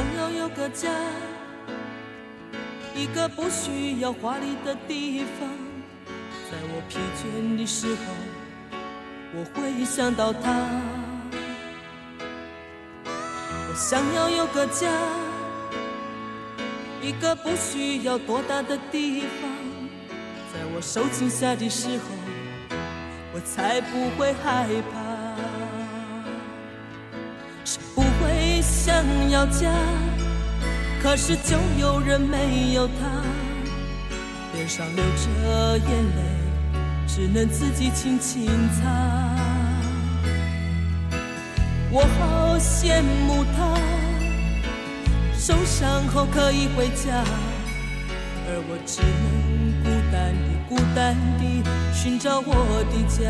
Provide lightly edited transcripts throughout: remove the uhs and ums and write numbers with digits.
想要有个家，一个不需要华丽的地方，在我疲倦的时候，我会想到他。我想要有个家，一个不需要多大的地方，在我受惊吓的时候，我才不会害怕。谁不会想要家，可是就有人没有他，脸上流着眼泪，只能自己轻轻擦。我好羡慕他，受伤后可以回家，而我只能孤单地寻找我的家。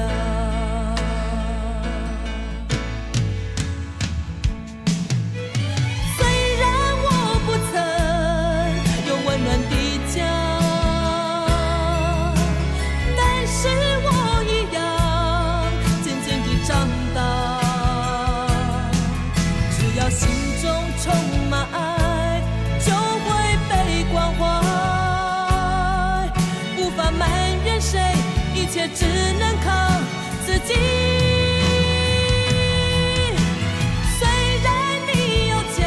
一切只能靠自己。虽然你有家，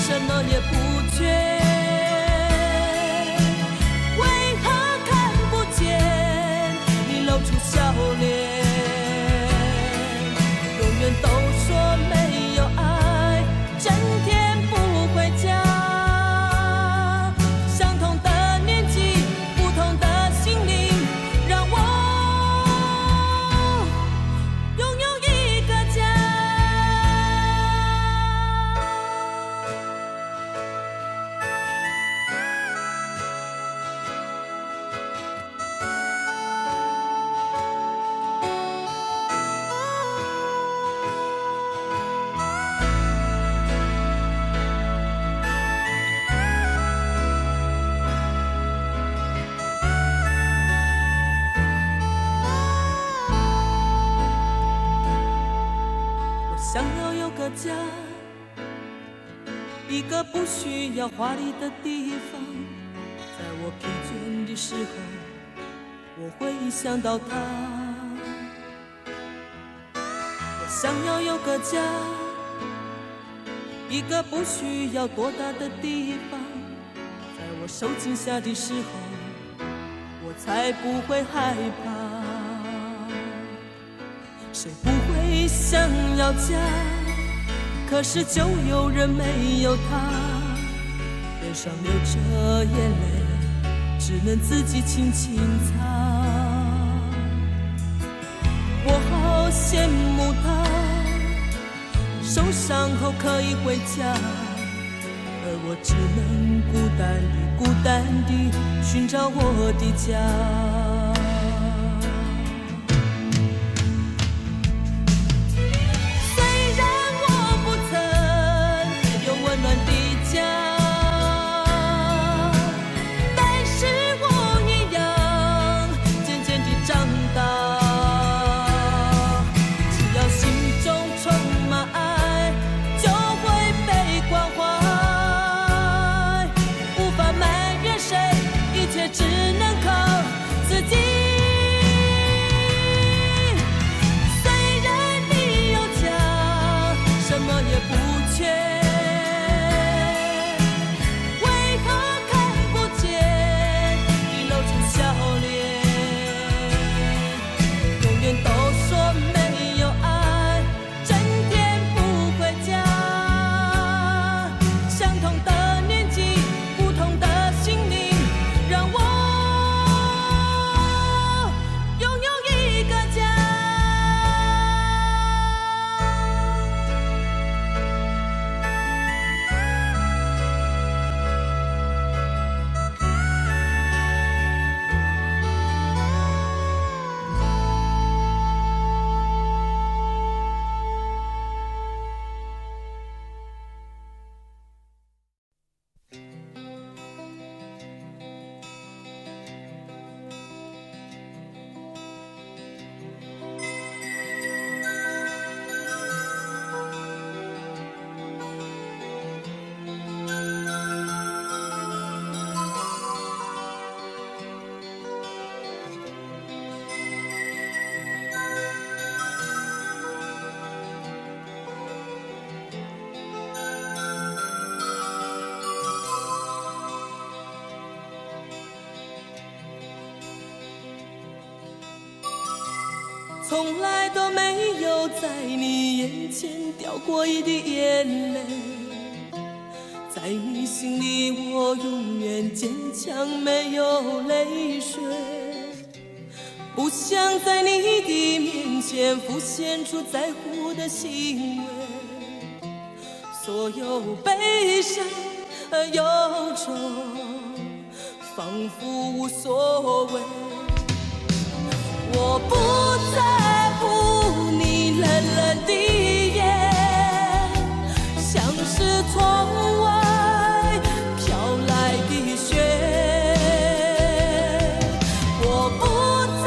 什么也不缺，为何看不见你露出笑脸？永远都说没有爱，整天不回家。相同的年纪，不同的心灵，让我拥有一个家。想要有个家，一个不需要华丽的地方，在我疲倦的时候，我会想到他。我想要有个家，一个不需要多大的地方，在我受惊吓的时候，我才不会害怕。谁不会想要家，可是就有人没有他，脸上流着眼泪，只能自己轻轻擦。我好羡慕他，受伤后可以回家，而我只能孤单地寻找我的家。只能靠自己。从来都没有在你眼前掉过一滴眼泪，在你心里我永远坚强，没有泪水，不想在你的面前浮现出在乎的行为，所有悲伤和忧愁仿佛无所谓，我不在乎你冷冷的眼，像是窗外飘来的雪，我不在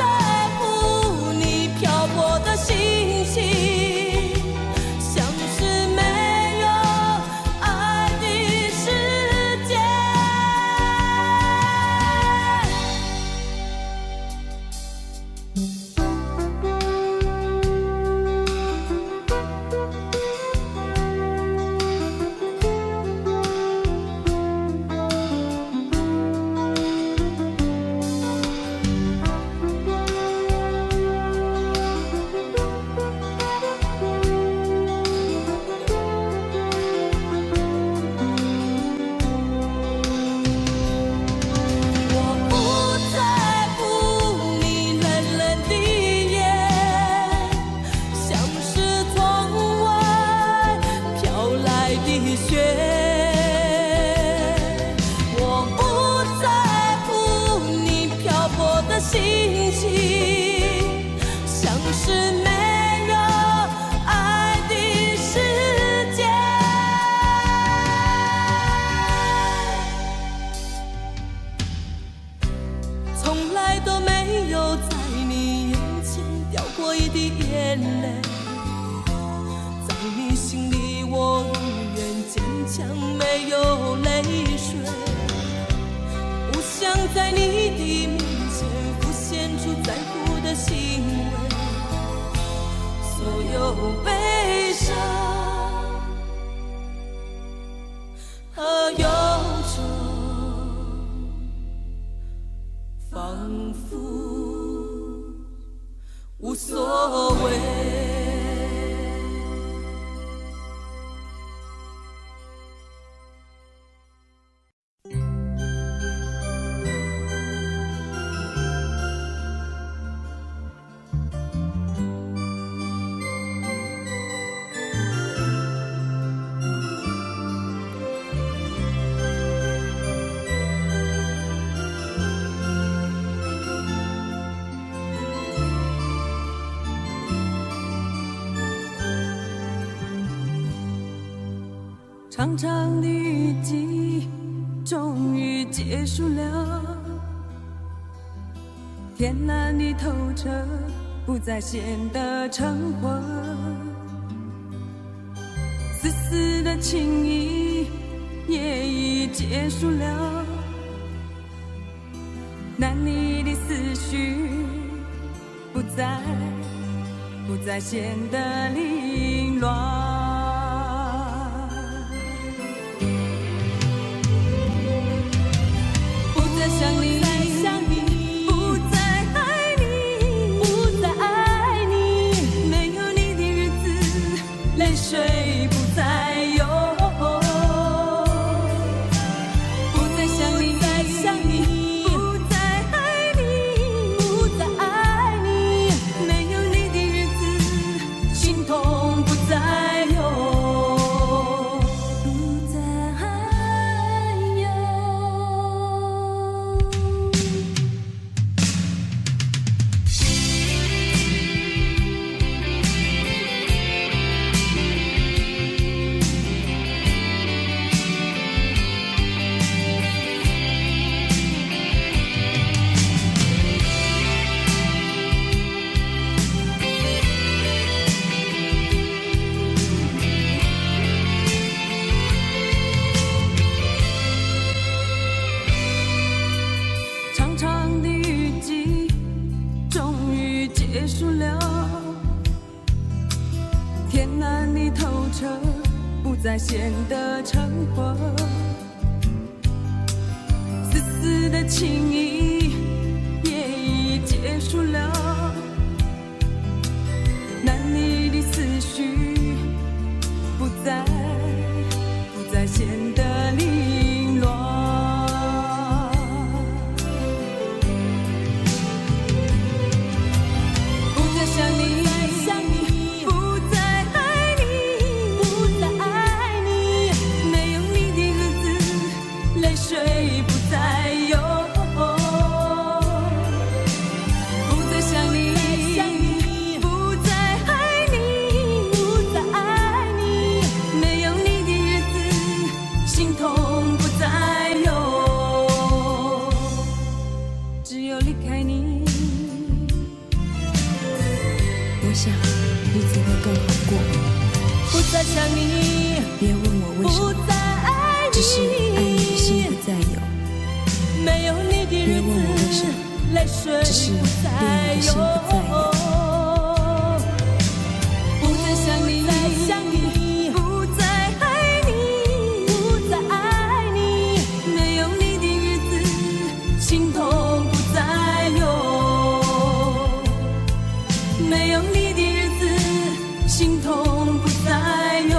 乎你漂泊的心情，像是没有爱的世界。心情像是没有爱的世界，从来都没有在你眼前掉过一滴眼泪，在你心里我永远坚强，没有泪水，不想在你的面前浮现出在乎的行为，所有悲伤和忧愁仿佛无所谓。长长的雨季终于结束了，天蓝的透彻，不再显得橙黄，丝丝的情意也已结束了，难离的思绪不再显得凌乱。想你，不再爱你，不再爱你，没有你的日子，泪水不再有。不再想你，不再爱你，不再爱你，没有你的日子，心痛不再有。结束了，天蓝的透彻，不再显得橙黄，丝丝的情意也已结束了，绪不再显得凌乱。不再想你，不再爱你，没有你的日子，泪水不再有。不再想你，不再爱你，没有你的日子，心痛不再有。只有离开你，我想日子会更好过。不再想你，别问我为什不么，再爱只是爱你的心你，不再有。没有你的日别问我为什子么，泪水只是不再对你的心不再有。不再想你，不再爱你，没有你的日子，心痛不再有。没有你的日子，心痛不再有。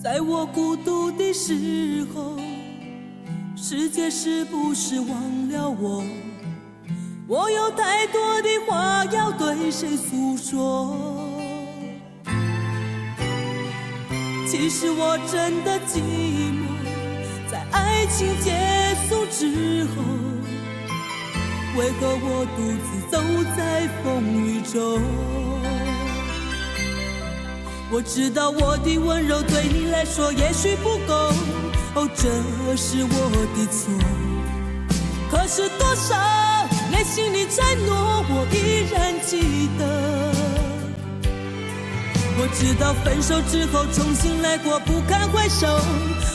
在我孤独的时候，世界是不是忘了我？我有太多的话要对谁诉说？其实我真的寂寞，在爱情结束之后，为何我独自走在风雨中？我知道我的温柔对你来说也许不够，哦，这是我的错。可是多少内心的承诺我依然记得。我知道分手之后重新来过不堪回首，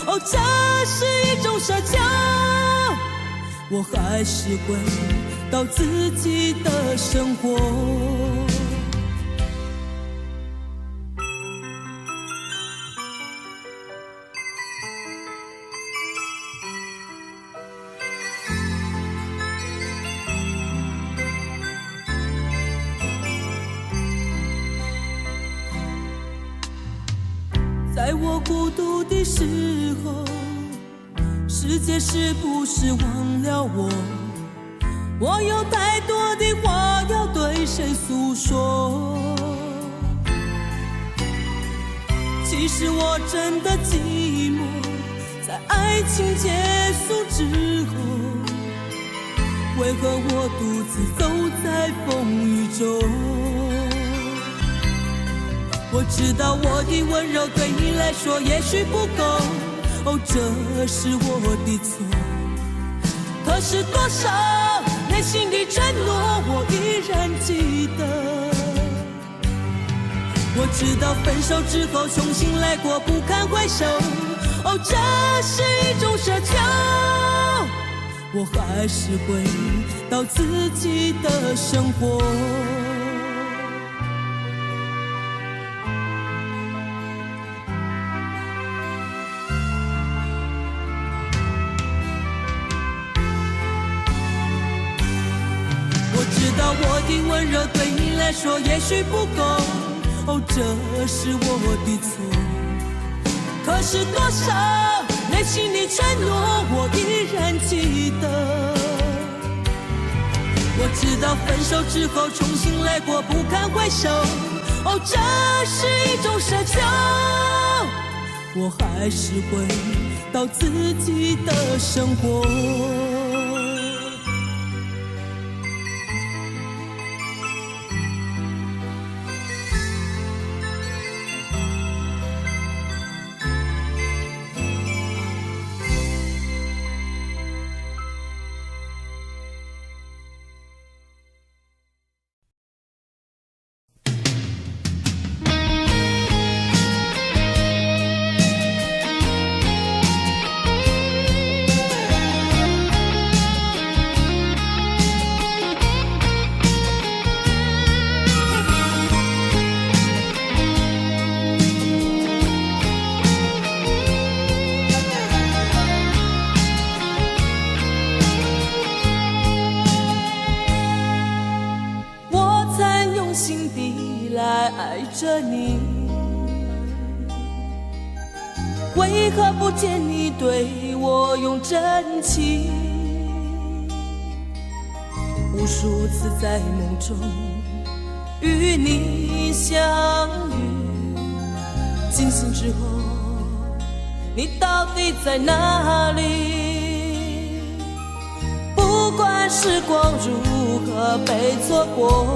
哦，这是一种奢求。我还是回到自己的生活。在我孤独的时候，世界是不是忘了我？我有太多的话要对谁诉说？其实我真的寂寞，在爱情结束之后，为何我独自走在风雨中？我知道我的温柔对你来说也许不够，哦，这是我的错。可是多少内心的承诺我依然记得。我知道分手之后重新来过不堪回首，哦，这是一种奢求。我还是回到自己的生活。我的温柔对你来说也许不够，哦，这是我的错。可是多少内心的承诺我依然记得。我知道分手之后重新来过不堪回首，哦，这是一种奢求。我还是回到自己的生活。爱着你，为何不见你对我用真情？无数次在梦中与你相遇，惊醒之后，你到底在哪里？不管时光如何被错过，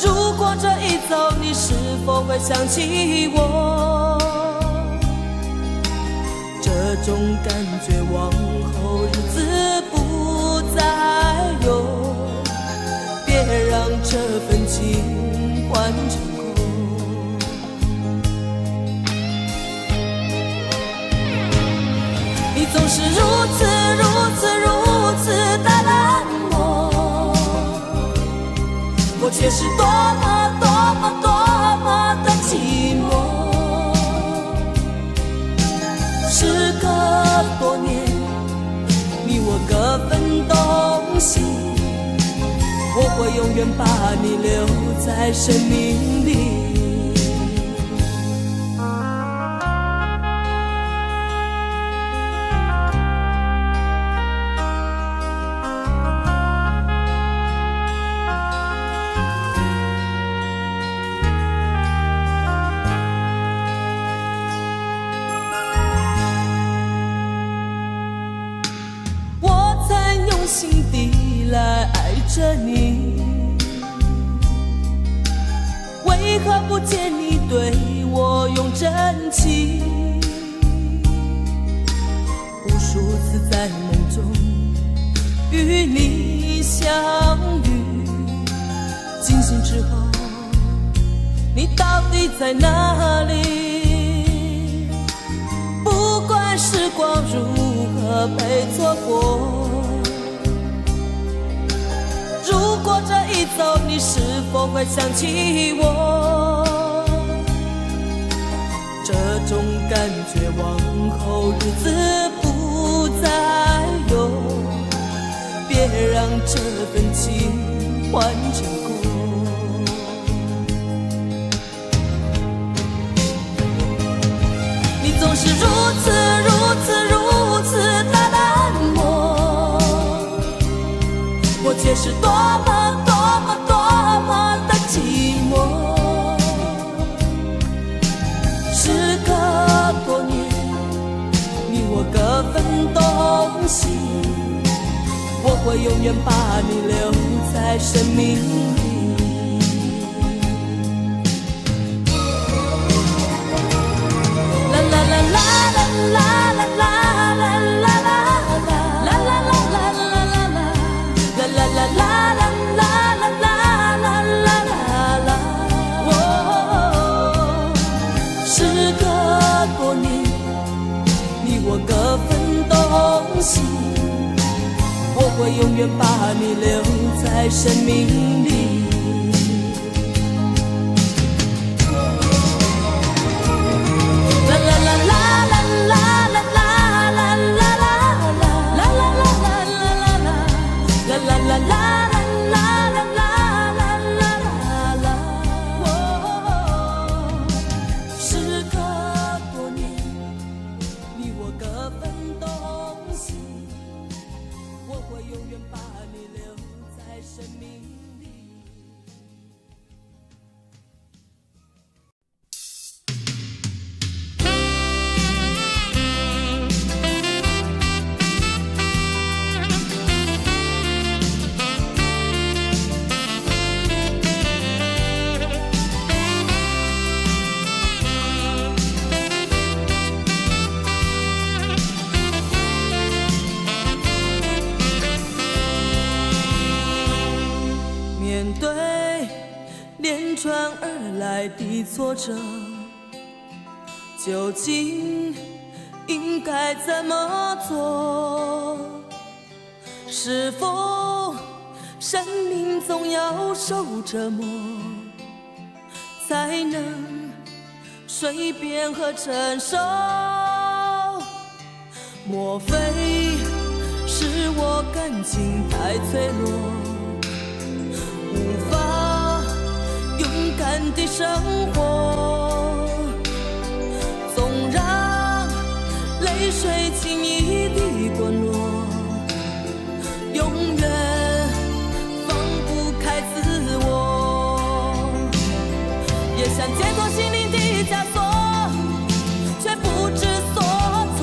如果这一走，你是否会想起我？这种感觉往后日子不再有，别让这份情换成空。你总是如此的冷漠，我却是多么的寂寞。时隔多年，你我各分东西，我会永远把你留在生命里。心底来爱着你，为何不见你对我用真情？无数次在梦中与你相遇，惊醒之后，你到底在哪里？不管时光如何被错过，如果这一走，你是否会想起我？这种感觉往后日子不再有，别让这份情换成空。你总是如此的冷漠，我却是多么的寂寞。时隔多年，你我各分东西，我会永远把你留在生命里。啦啦啦啦啦啦啦啦啦啦啦啦啦啦啦啦啦啦啦。时隔多年，你我各分东西，我会永远把你留在生命里。啦啦啦啦啦啦啦啦啦啦啦啦啦啦啦。的挫折，究竟应该怎么做？是否生命总要受折磨，才能随便和承受？莫非是我感情太脆弱，无法的生活，纵让泪水轻易地滚落，永远放不开自我，也想解脱心灵的枷锁，却不知所措，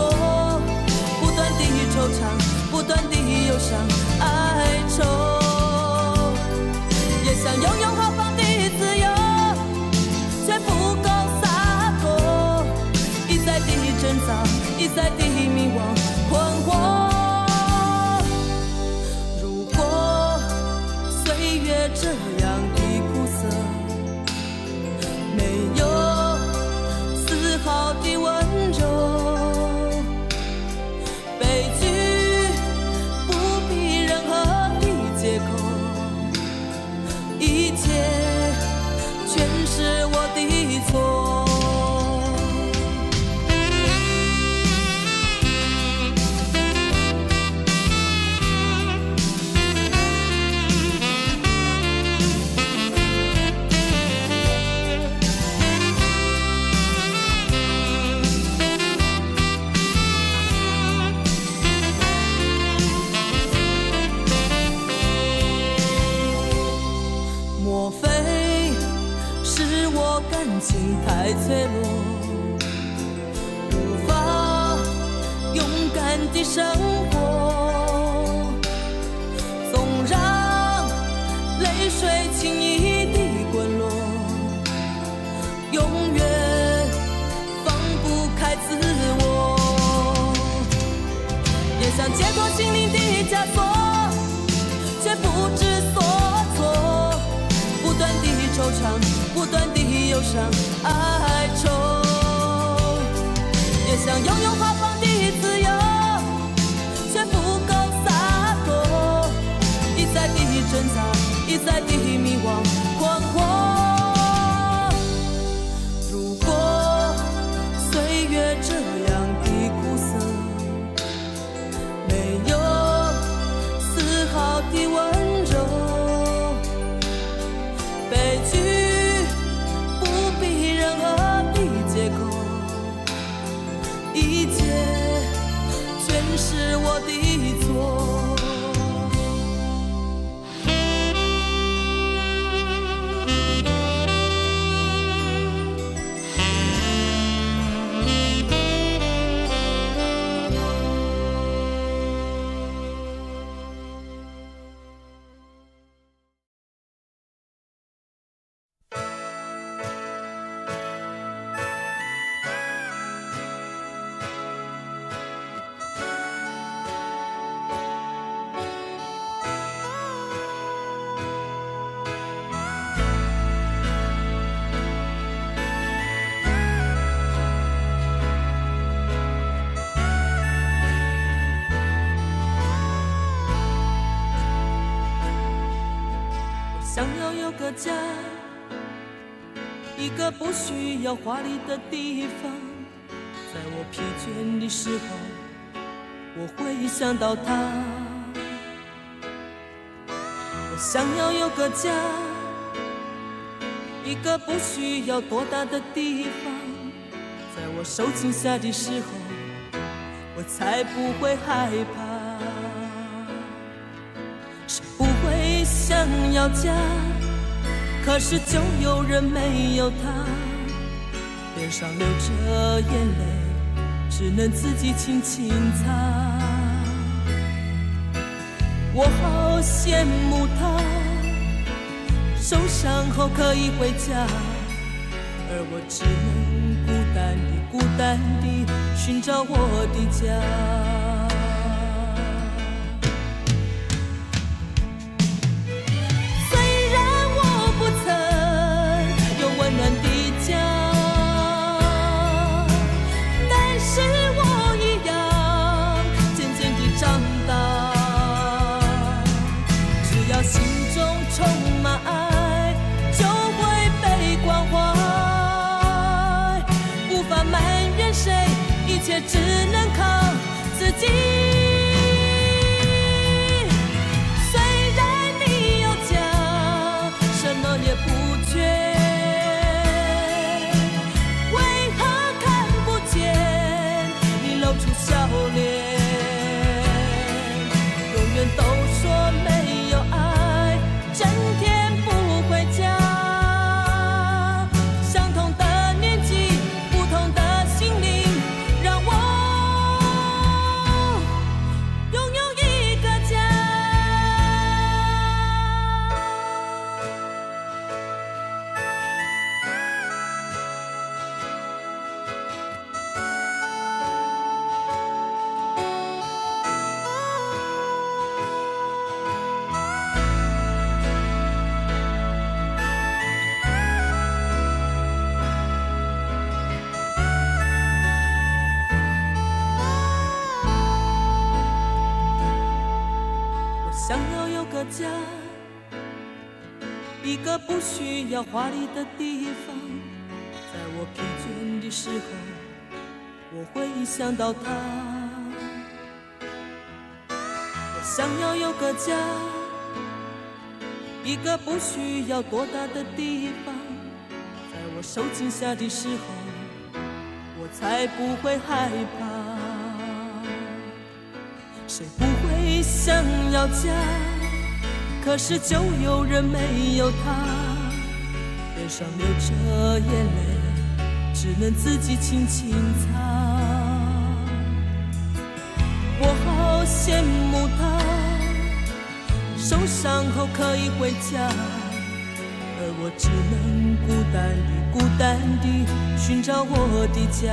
不断地惆怅，不断地忧伤哀愁，也想拥有豪放的自由，却不够洒脱，一再地挣扎，一再地迷惘困惑。如果岁月这样的苦涩，没有丝毫的温柔，悲剧不必任何的借口，一切全是我的错。莫非是我感情太脆弱，无法勇敢地生活，纵让泪水轻易地滚落，永远放不开自我，也想解脱心灵的枷锁，却不知所措，不断地惆怅，不断地忧伤哀愁，也想拥有豪放的自由，却不够洒脱，一再地挣扎，一再地迷惘困惑。如果岁月这样的苦涩，没有丝毫的温柔，悲剧不必任何的借口，一切全是我的错。想要有个家，一个不需要华丽的地方，在我疲倦的时候，我会想到他。我想要有个家，一个不需要多大的地方，在我受惊吓的时候，我才不会害怕。谁不会想要家，可是就有人没有他，脸上流着眼泪，只能自己轻轻擦。我好羡慕他，受伤后可以回家，而我只能孤单地寻找我的家。一切只能靠自己。虽然你有家，什么也不缺，想要有个家，一个不需要华丽的地方，在我疲倦的时候，我会想到他。我想要有个家，一个不需要多大的地方，在我受惊吓的时候，我才不会害怕。谁不会想要家？可是就有人没有他，脸上流着眼泪，只能自己轻轻擦。我好羡慕他，受伤后可以回家，而我只能孤单地寻找我的家。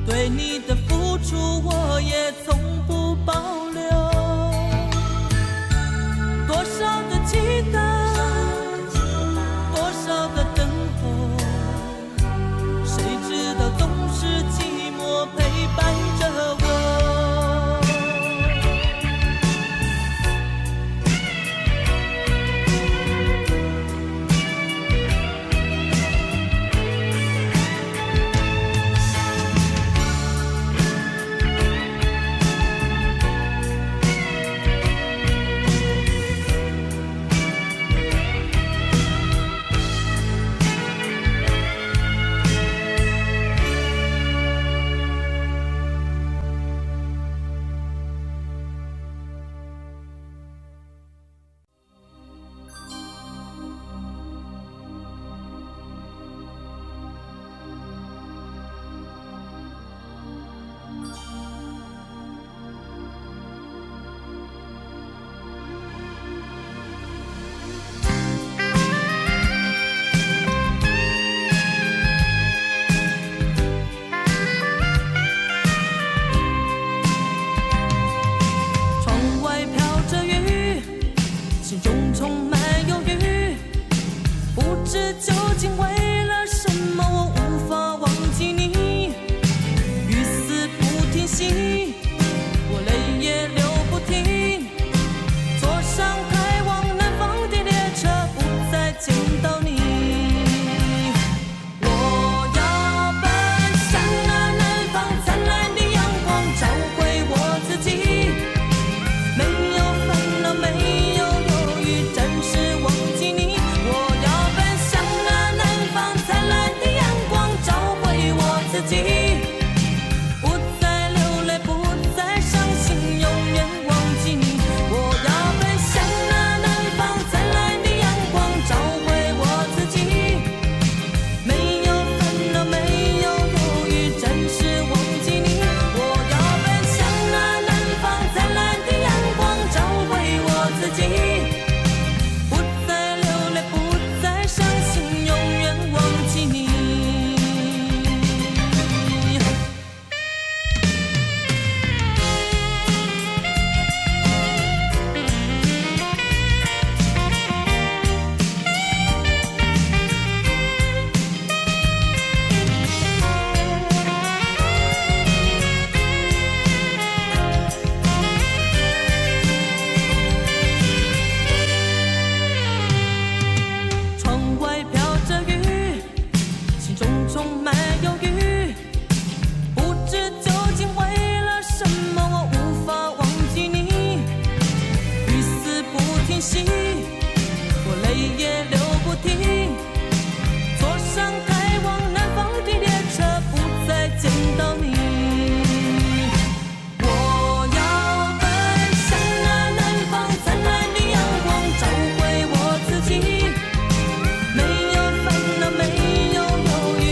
对你的付出我也从不保留。多少的期待，多少的等候，谁知道总是寂寞陪伴着我。究竟为了什么我无法忘记你？雨丝不停息，我泪也流不停。坐上开往南方的列车，不再见到你。我要奔向那南方灿烂的阳光，找回我自己。没有烦恼，没有忧郁，暂时忘记你。不再流泪，不再伤心，永远忘记你。我要奔向那南方灿烂的阳光，找回我自己。没有烦恼，没有忧郁，暂时忘记你。我要奔向那南方灿烂的阳光，找回我自己。不再流泪，不再伤心，永远忘记你。充满忧郁，不知究竟为了什么我无法忘记你。雨丝不停息，我泪也流不停。坐上开往南方的列车，不再见到你。我要奔向那南方灿烂的阳光，找回我自己。没有烦恼，没有忧郁，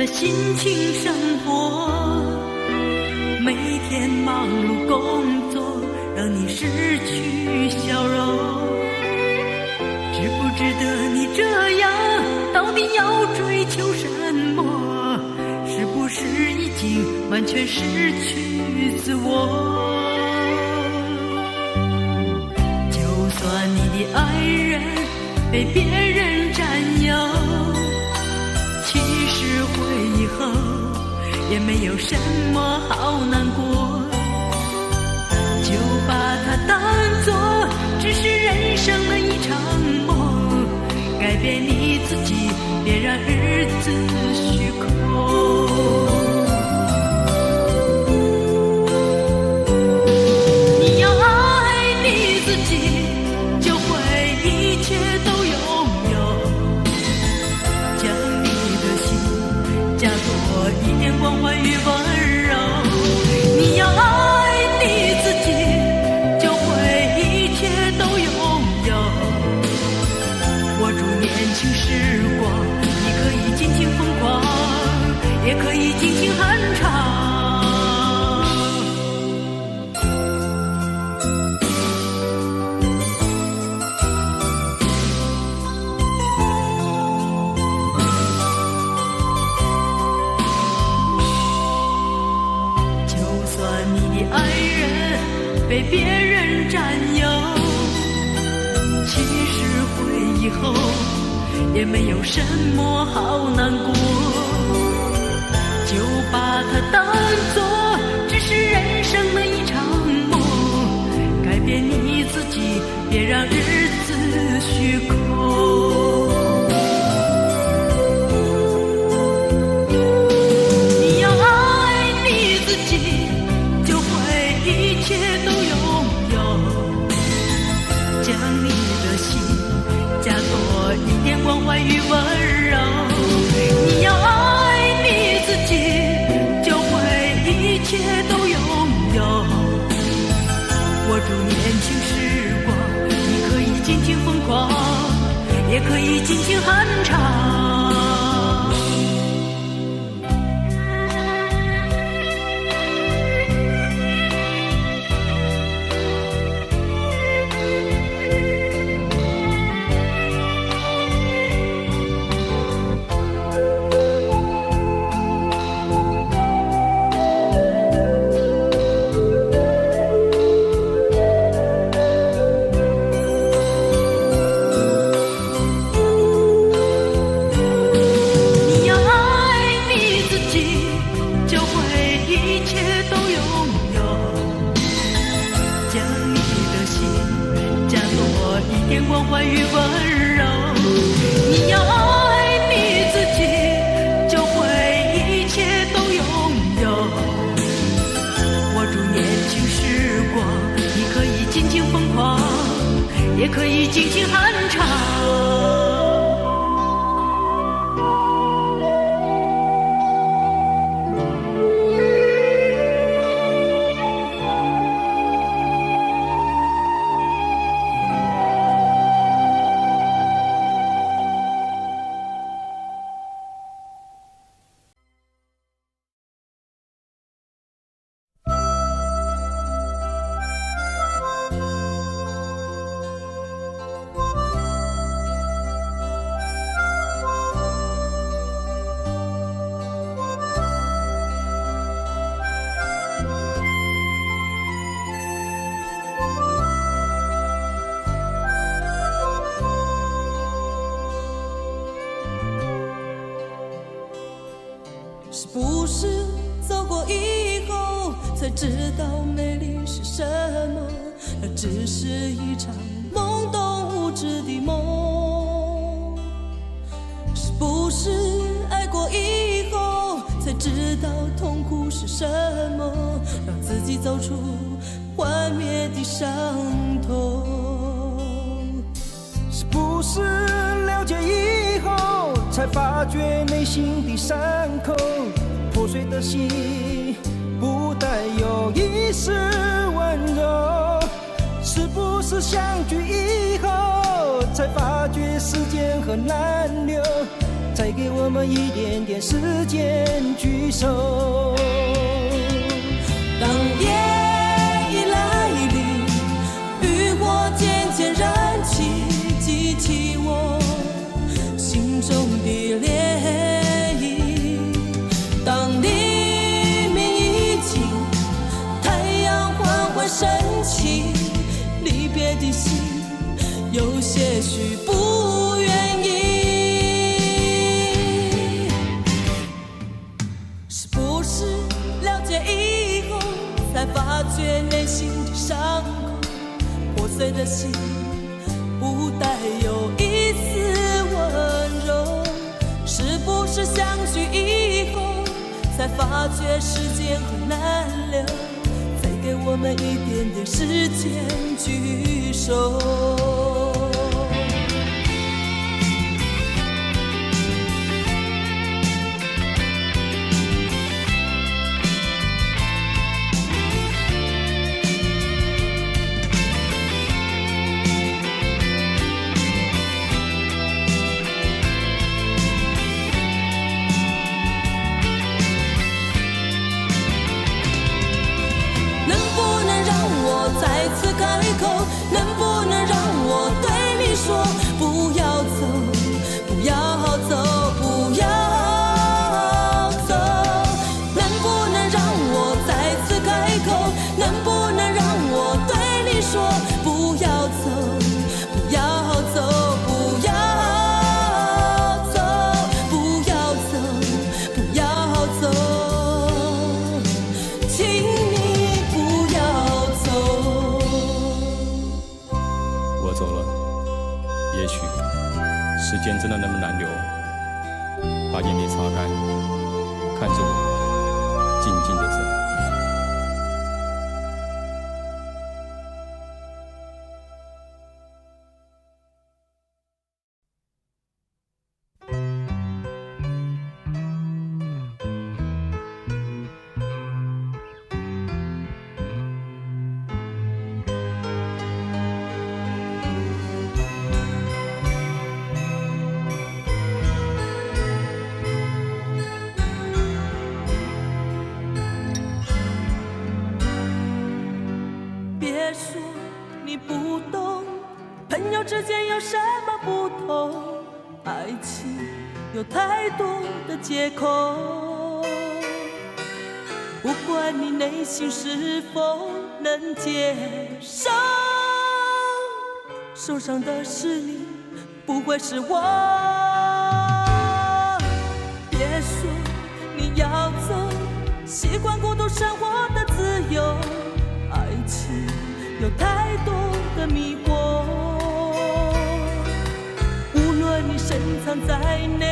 心情生活，每天忙碌工作，让你失去笑容。值不值得你这样？到底要追求什么？是不是已经完全失去自我？的爱人被别人占有，其实回忆后也没有什么好难过，就把它当作只是人生的一场梦，改变你自己，别让日子虚空。关怀与温柔，你要爱你自己，就会一切都拥有。握住年轻时光，你可以尽情疯狂，也可以尽情酣畅。被别人占有，其实回忆后也没有什么好难过，就把它当作只是人生的一场梦，改变你自己，别让日子虚空。你要爱你自己，就会一切都将你的心加多一点关怀与温柔，你要爱你自己，就会一切都拥有。握住年轻时光，你可以尽情疯狂，也可以尽情酣畅。关怀与温柔，你要爱你自己，就会一切都拥有。握住年轻时光，你可以尽情疯狂，也可以尽情酣畅。是不是走过以后才知道美丽是什么？那只是一场懵懂无知的梦。是不是爱过以后才知道痛苦是什么？让自己走出幻灭的伤痛。是不是了解以后才发觉内心的伤口？破碎的心不带有一丝温柔。是不是相聚以后才发觉时间很难留？再给我们一点点时间聚首。当夜已来临，渔火渐渐燃起，激起我心中的涟漪。当黎明已尽，太阳缓缓升起，离别的心有些许不愿意。是不是了解以后，才发觉内心的伤口，破碎的心不带有一丝温柔？是不是相聚以后，才发觉时间很难留，再给我们一点点时间聚首？再次开口，能不能让我对你说，不要走，不要走，不要走？能不能让我再次开口，能不能让我对你说，不要走，不要走，不要走，不要走，不要走，请你不要走。我走了，也许时间真的那么难留，把眼泪擦干，看着我静静的走。别说你不懂，朋友之间有什么不同？爱情有太多的借口，不管你内心是否能接受，受伤的是你，不会是我。别说你要走，习惯孤独生活的自由。爱情有太多的迷惑，无论你深藏在哪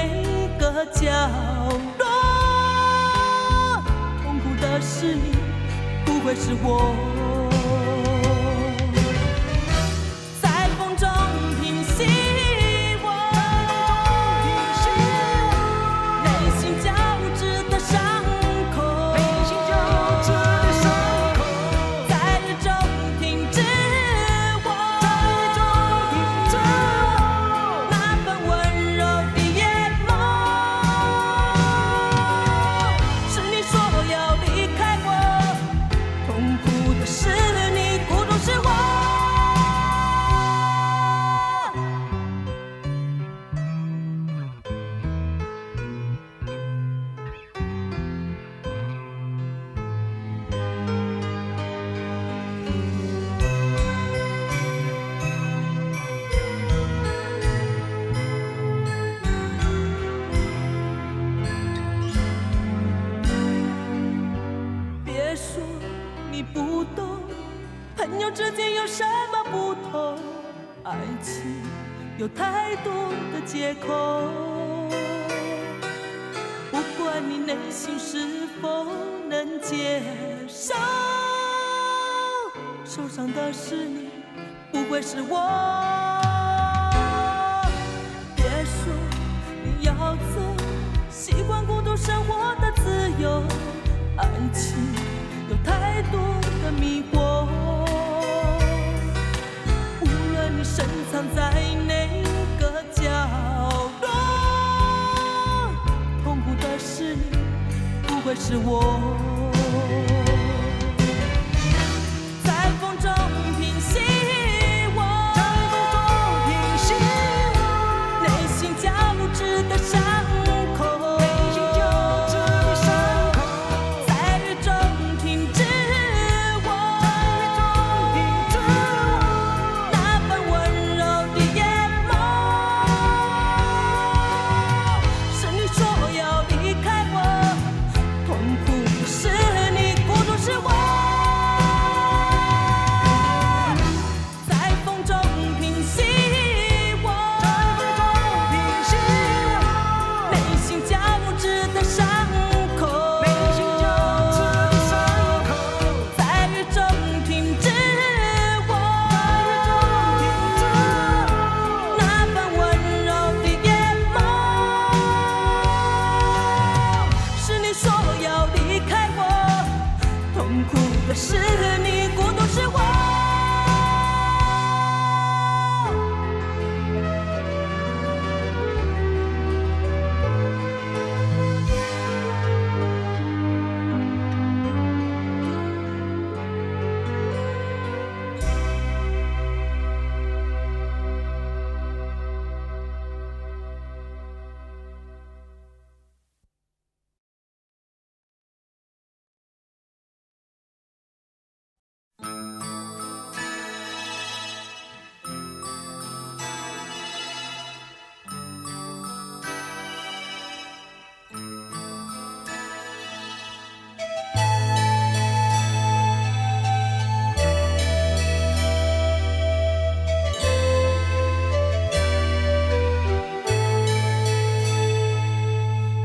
个角落，痛苦的是你，不会是我。在风中凭希望，内心交织的伤口，在雨中停止我，那份温柔的眼眸。是你说要离开我，痛苦的是你，孤独是我。别说你不懂，朋友之间有什么不同？爱情有太多的借口，不管你内心是否能接受，受伤的是你，不会是我。别说你要走，习惯孤独生活的自由。爱情有太多的迷惑，无论你深藏在哪个角落，痛苦的是你，不会是我。在风中凭希望，内心交织的伤口。那份温柔的的是你，孤独是我。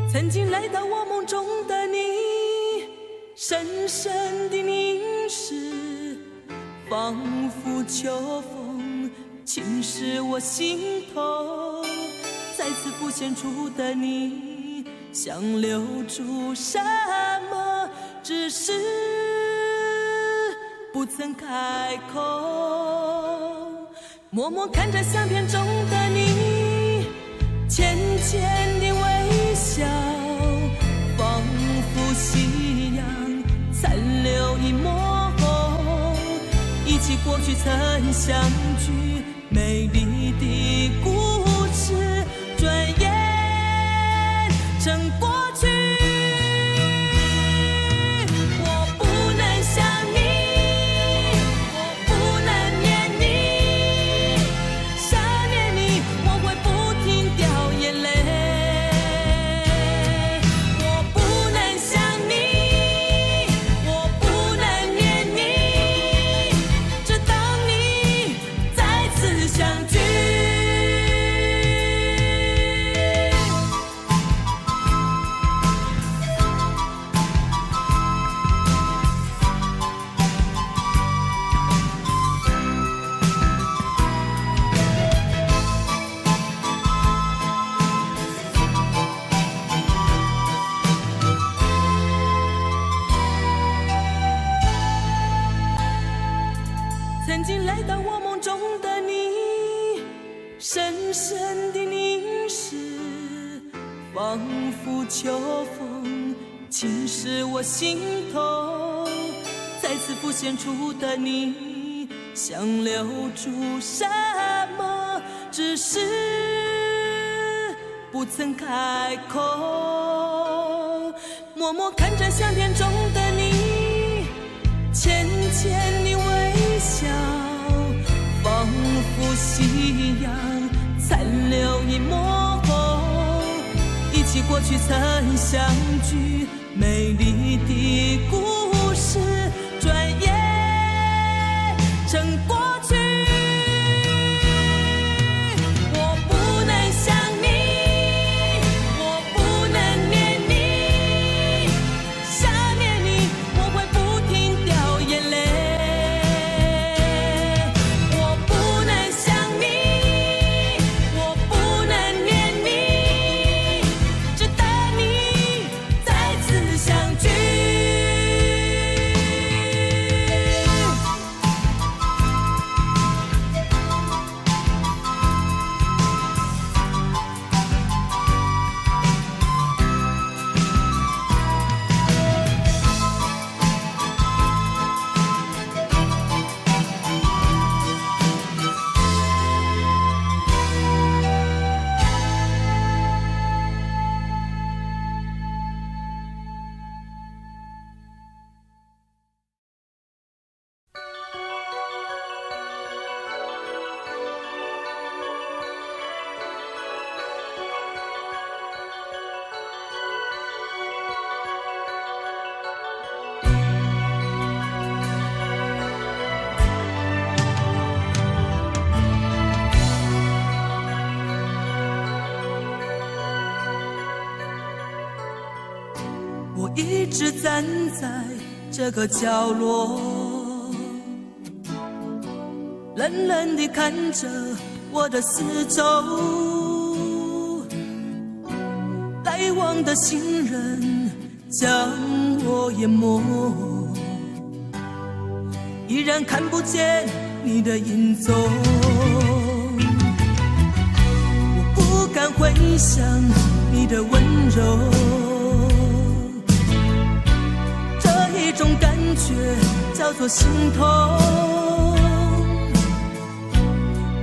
曾经来到我梦中的你，深深的凝视，仿佛秋风侵蚀我心头。再次浮现出的你，想留住什么，只是不曾开口。默默看着相片中的你，浅浅的微笑，仿佛夕阳残留一抹红，忆起过去曾相聚美丽的故事，转眼成过去。我不能想你，我不能念你，想念你我会不停掉眼泪。我不能想你，我不能念你，直到你再次相聚。曾经来到我梦中的你，深深的凝视，仿佛秋风侵蚀我心头。再次浮现出的你，想留住什么，只是不曾开口。默默看着相片中的你，浅浅的微笑，仿佛夕阳残留一抹红，忆起过去曾相聚美丽的故事，转眼成过去。我不能想你，我不能念你，想念你我会不停掉眼泪。我不能想你，我不能念你，直到你再次相聚。我一直站在这个角落，冷冷地看着我的四周，来往的行人将我淹没。依然看不见你的影踪。我不敢回想你的温柔，这一种感觉叫做心痛。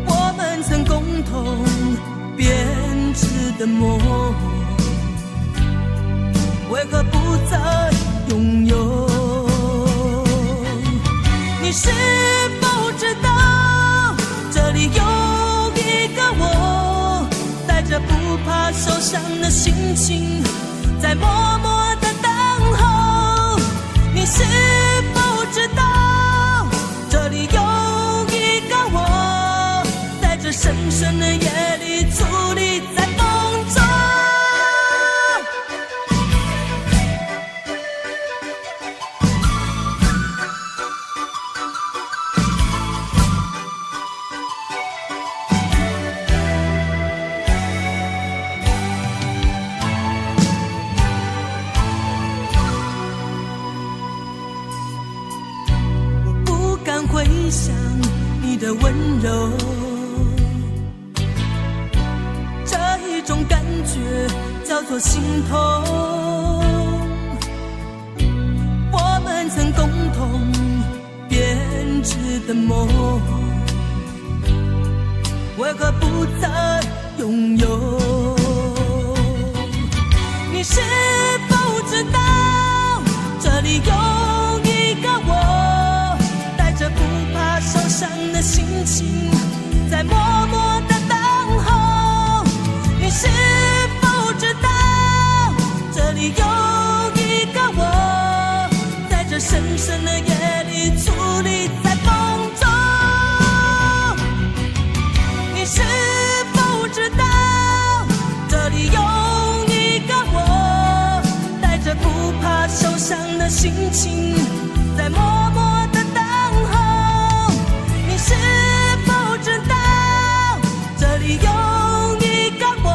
我们曾共同编织的梦，为何不再拥有？你是否知道，这里有一个我，带着不怕受伤的心情，在默默的等候。你是否知道，这里有一个我，在这深深的夜里伫立在风中。回想你的温柔，这一种感觉叫做心痛。我们曾共同编织的梦，为何不再拥有？你是否知道，这里有一个我，着不怕受伤的心情，在默默的等候。你是否知道，这里有一个我，在这深深的夜里伫立在风中。你是否知道，这里有一个我，带着不怕受伤的心情，在默默的是否知道，这里有一个我，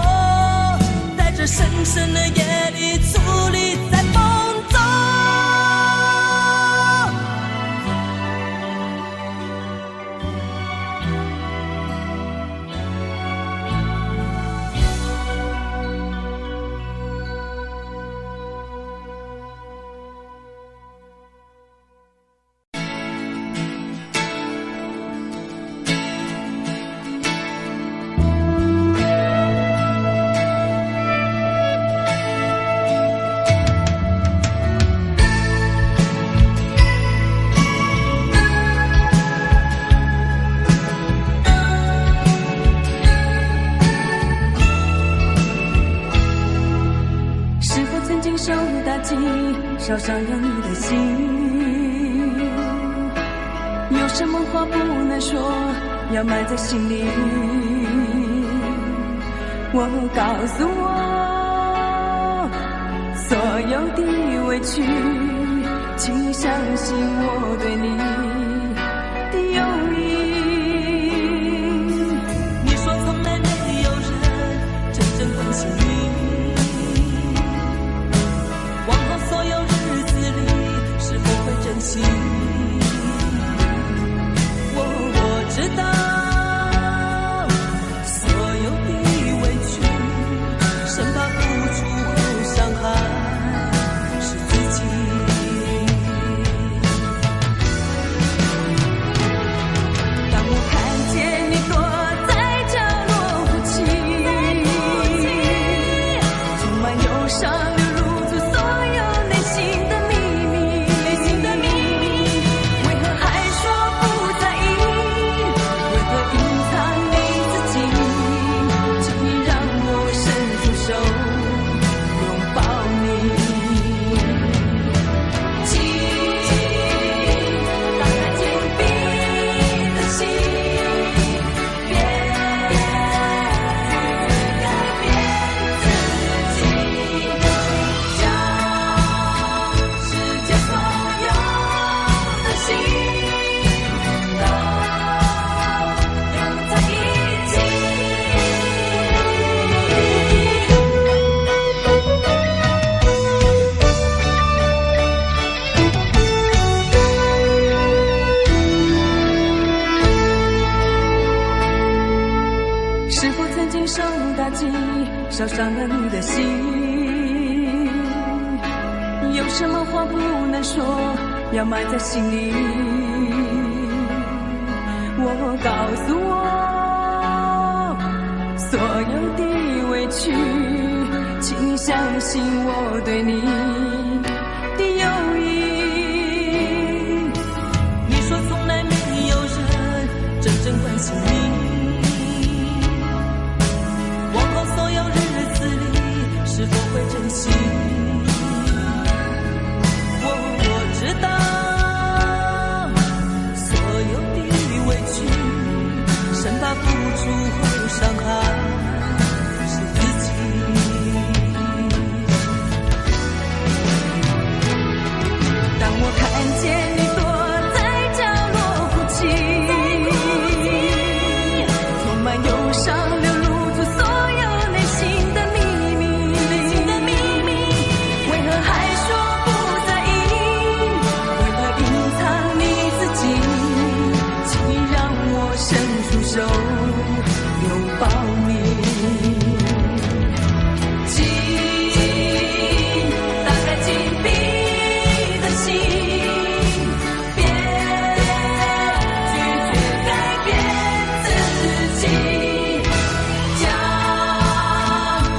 在这深深的夜里伫立在风中。烧伤了你的心，有什么话不能说，要埋在心里。我告诉我，所有的委屈，请你相信我对你的友谊。你说从来没有人真正关心你，往后所有日子里是否会珍惜？我知道，所有的委屈，生怕付出后伤害是自己。少伤了你的心。有什么话不能说，要埋在心里。我告诉我，所有的委屈，请你相信我对你的友谊。你说从来没有人真正关心你，往后所有日子里是否会珍惜？我知道所有的委屈，生怕付出后伤害是自己。当我看见你躲在角落哭泣，充满忧伤流露出所有内心的秘密，为何还说不在意？为何隐藏你自己？请你让我伸出手拥抱你。请打开紧闭的心，别拒绝改变自己，将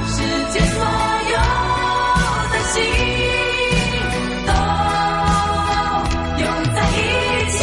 世界所有的心都拥在一起。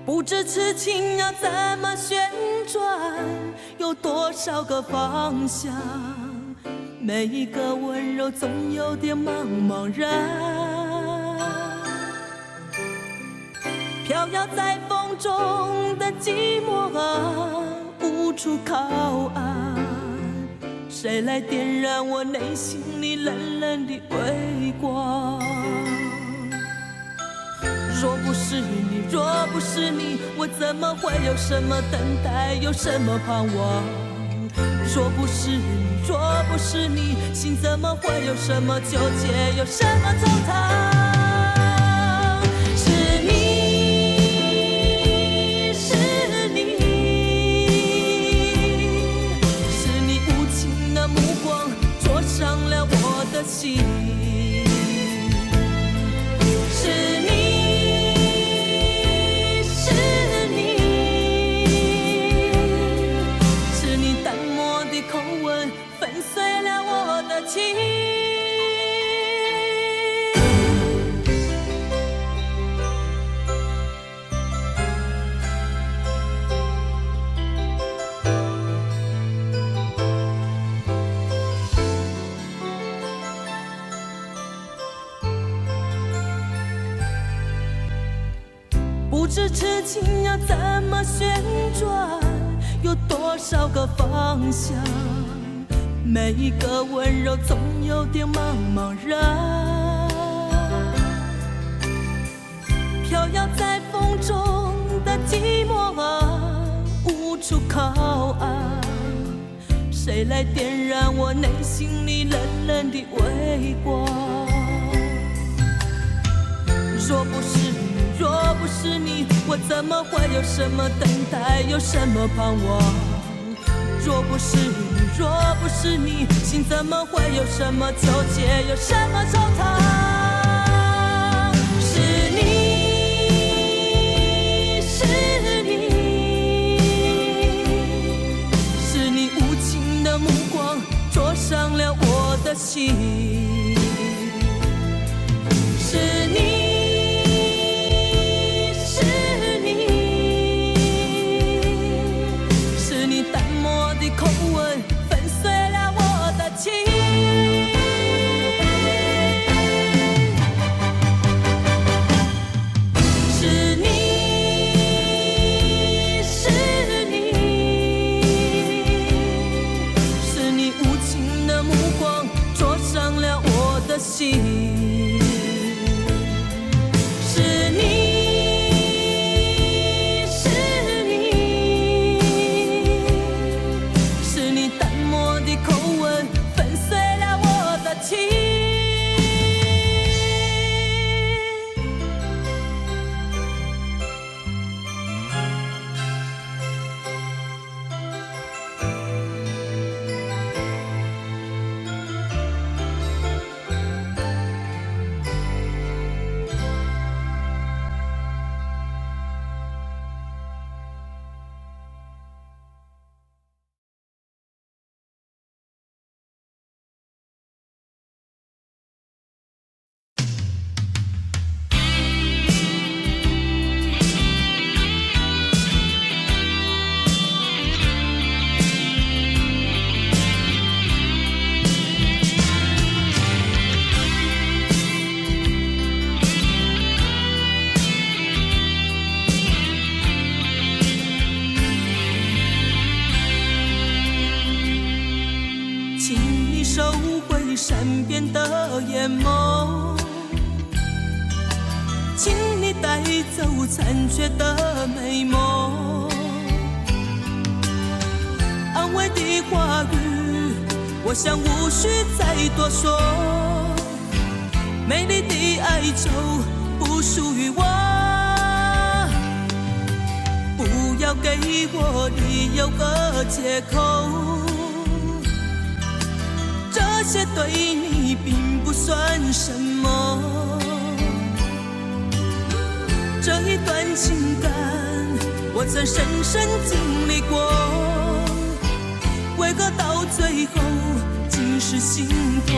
不知痴情要怎么旋转，有多少个方向？每一个温柔总有点茫茫然，飘摇在风中的寂寞啊，无处靠岸。谁来点燃我内心里冷冷的微光？若不是你，若不是你，我怎么会有什么等待，有什么盼望？若不是你，若不是你，心怎么会有什么纠结，有什么惆怅？是你，是你，是你无情的目光灼伤了我的心。是你。不知痴情要怎么旋转，有多少个方向？每一个温柔总有点茫茫然，飘摇在风中的寂寞啊，无处靠岸。谁来点燃我内心里冷冷的微光？若不是你，若不是你，我怎么会有什么等待，有什么盼望？若不是你，若不是你，心怎么会有什么纠结，有什么惆怅？是你，是你，是你无情的目光灼伤了我的心。是你，是你，的心。是你，是你，是你淡漠的口吻粉碎了我的情。善变的眼眸，请你带走残缺的美梦。安慰的话语，我想无需再多说。美丽的哀愁不属于我，不要给我理由和借口。这些对你并不算什么，这一段情感我曾深深经历过，为何到最后竟是心痛？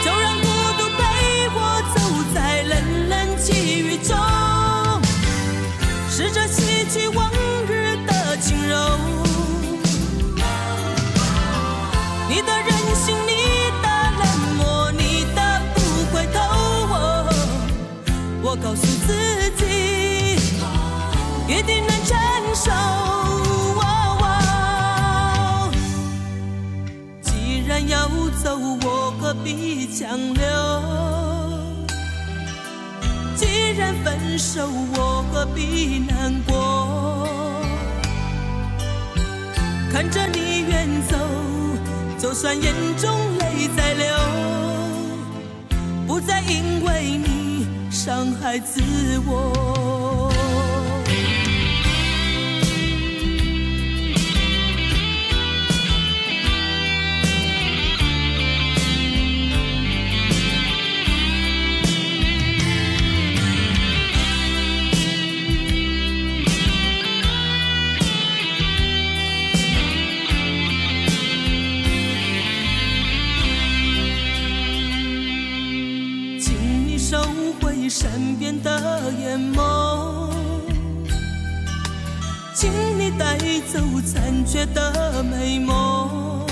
就让孤独陪我走在冷冷际雨中，试着洗去往日的轻柔。你的任性，你的冷漠，你的不回头，我告诉自己一定能承受。既然要走，我何必强留？既然分手，我何必难过？看着你远走，就算眼中泪在流，不再因为你伤害自我。善变的眼眸，请你带走残缺的美梦。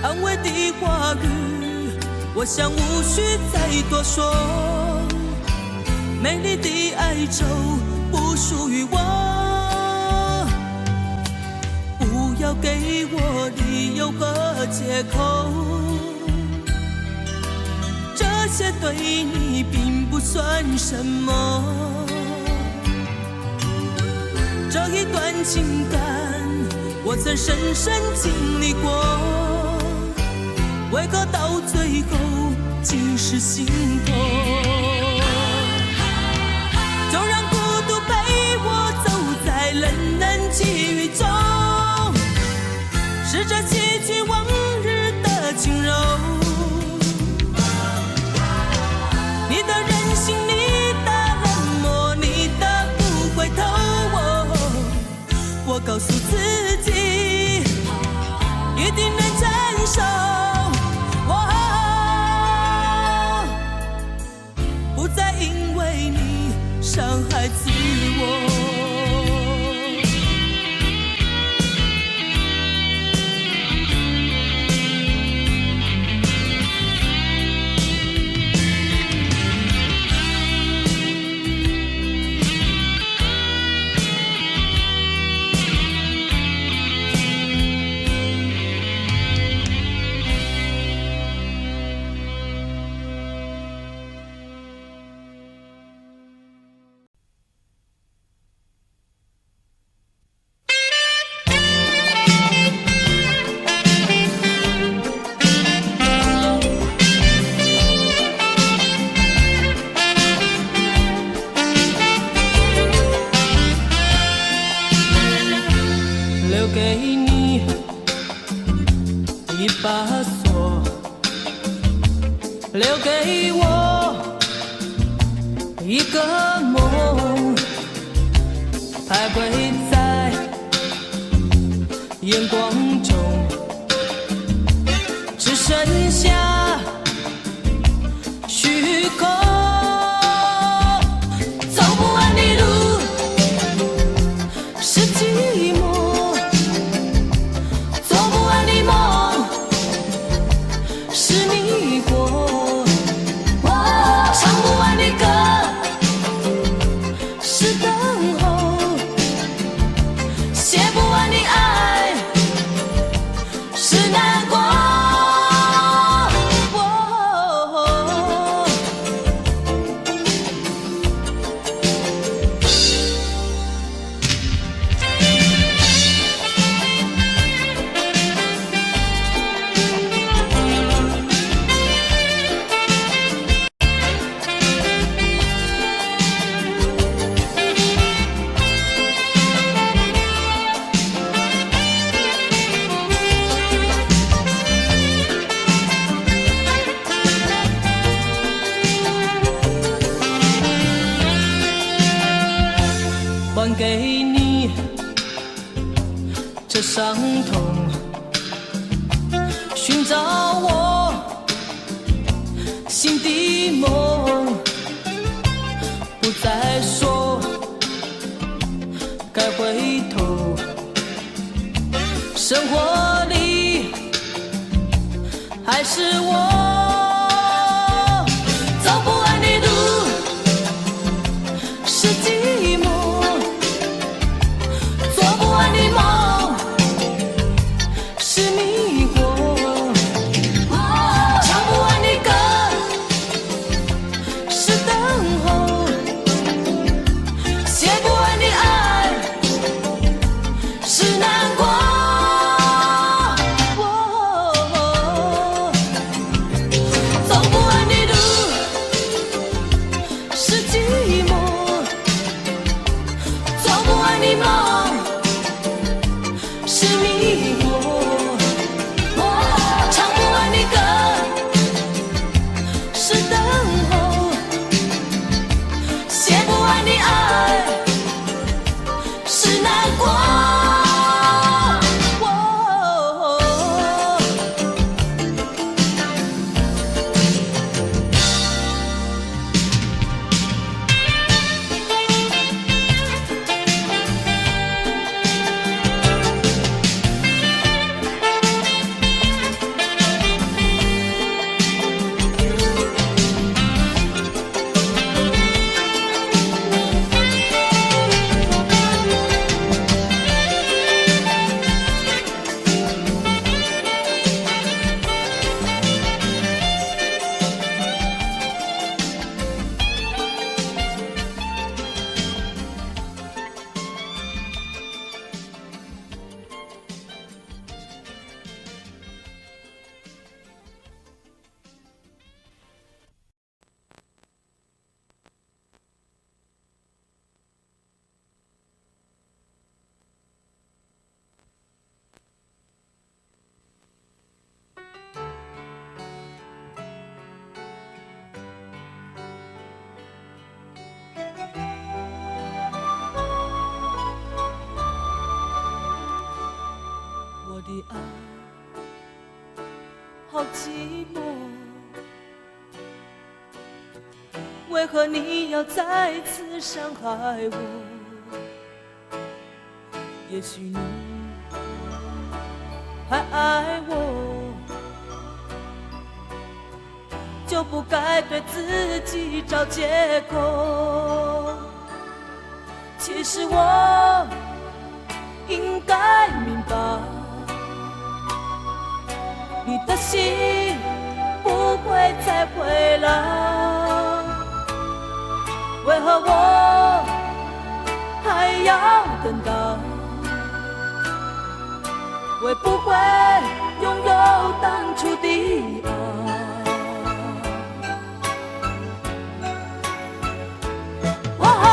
安慰的话语，我想无需再多说。美丽的哀愁不属于我，不要给我理由和借口。这些对你并不算什么，这一段情感我曾深深经历过，为何到最后竟是心痛？就让孤独陪我走在冷冷际雨中，试着洗去往日的轻柔。你的任性，你的冷漠，你的不回头，我告诉自己一定能承受。不再因为你伤害自我。一把锁，留给我一个梦，徘徊在眼光中，只剩下虚空。走不完的路是寂寞，做不完的梦是迷惑，唱不完的歌是等候，写不完的爱是难过。还给你这伤痛，寻找我心的梦，不再说该回头，生活里还是我。走不完的路是寂寞，做不完的梦是迷惑，唱不完的歌是等候，写不完的爱是难过。走不完的路是寂寞，做不完的梦是迷惑，唱不完的歌是等候，写不完的爱是难过。我的爱好寂寞，为何你要再次伤害我？也许你还爱我，就不该对自己找借口。其实我应该明白，你的心不会再回来，为何我还要等待？会不会拥有当初的爱？我后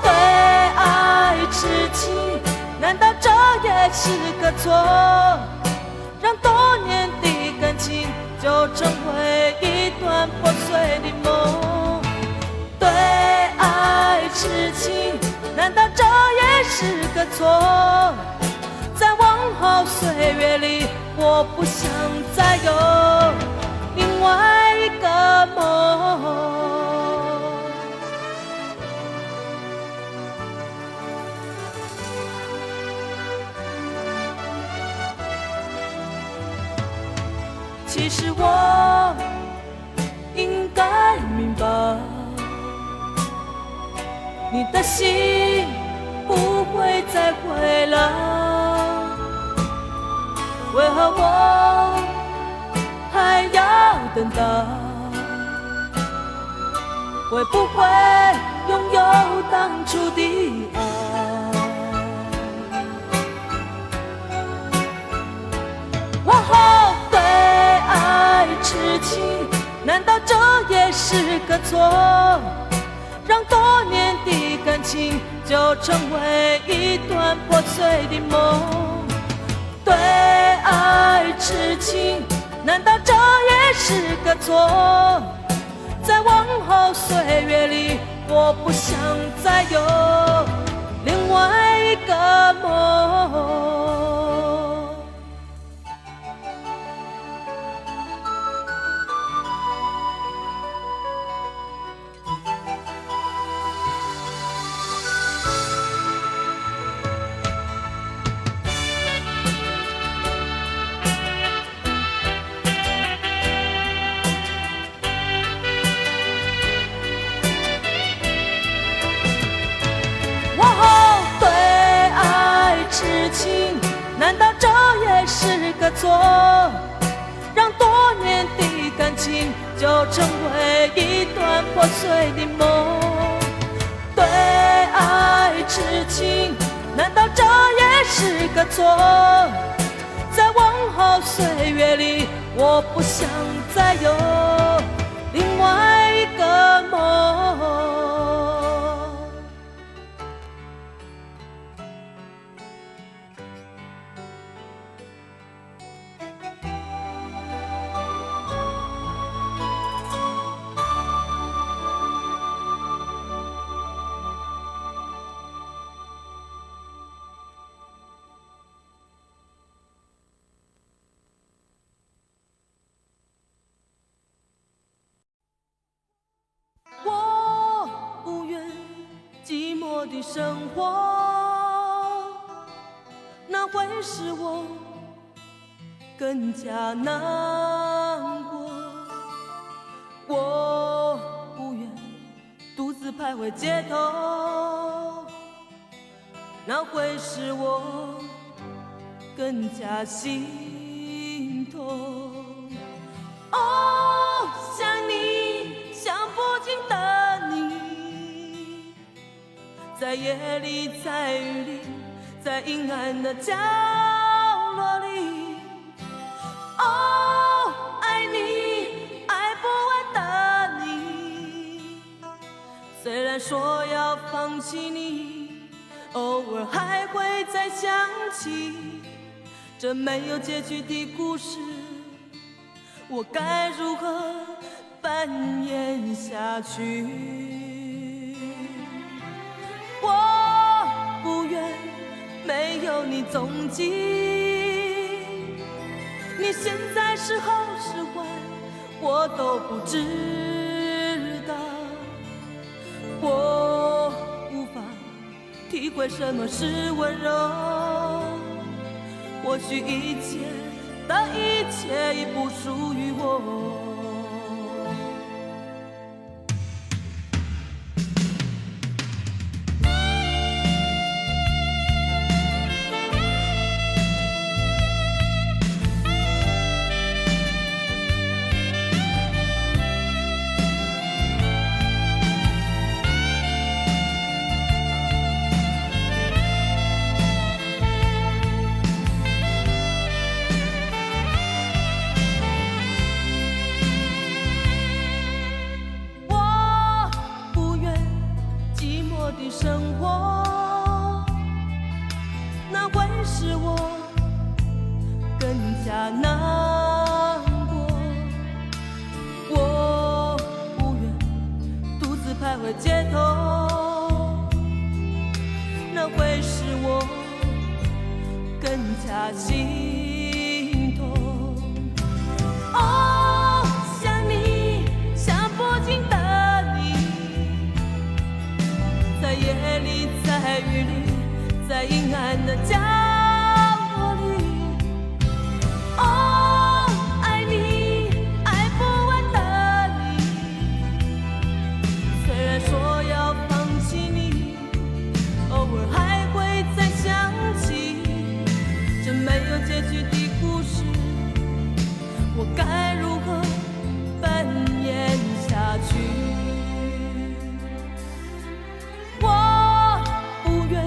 对爱痴情，难道这也是个错？让多年的错。在往后岁月里，我不想再有另外一个梦。其实我应该明白，你的心不会再回来。为何我还要等待？会不会拥有当初的爱？往后对爱痴情，难道这也是个错？让多年的感情就成为一段破碎的梦。对爱痴情，难道这也是个错？在往后岁月里，我不想再有另外一个梦。难道这也是个错？让多年的感情就成为一段破碎的梦。对爱痴情，难道这也是个错？在往后岁月里，我不想再有另外一个梦。的生活，那会使我更加难过。我不愿独自徘徊街头，那会使我更加心痛。哦，想你，想不尽的你，在夜里，在雨里，在阴暗的角落里。哦，爱你，爱不完的你，虽然说要放弃你，偶尔还会再想起这没有结局的故事，我该如何扮演下去？我不愿没有你踪迹，你现在是好是坏，我都不知道。我无法体会什么是温柔，或许一切的一切已不属于我。的生活，那会使我更加难过。我不愿独自徘徊街头，那会使我下心痛。哦，想你，想不尽的你，在夜里，在雨里，在阴暗的角落里。哦，爱你，爱不完的你，虽然说要放弃你，偶尔还会再想起这没有结局的故事，我该如何扮演下去？我不愿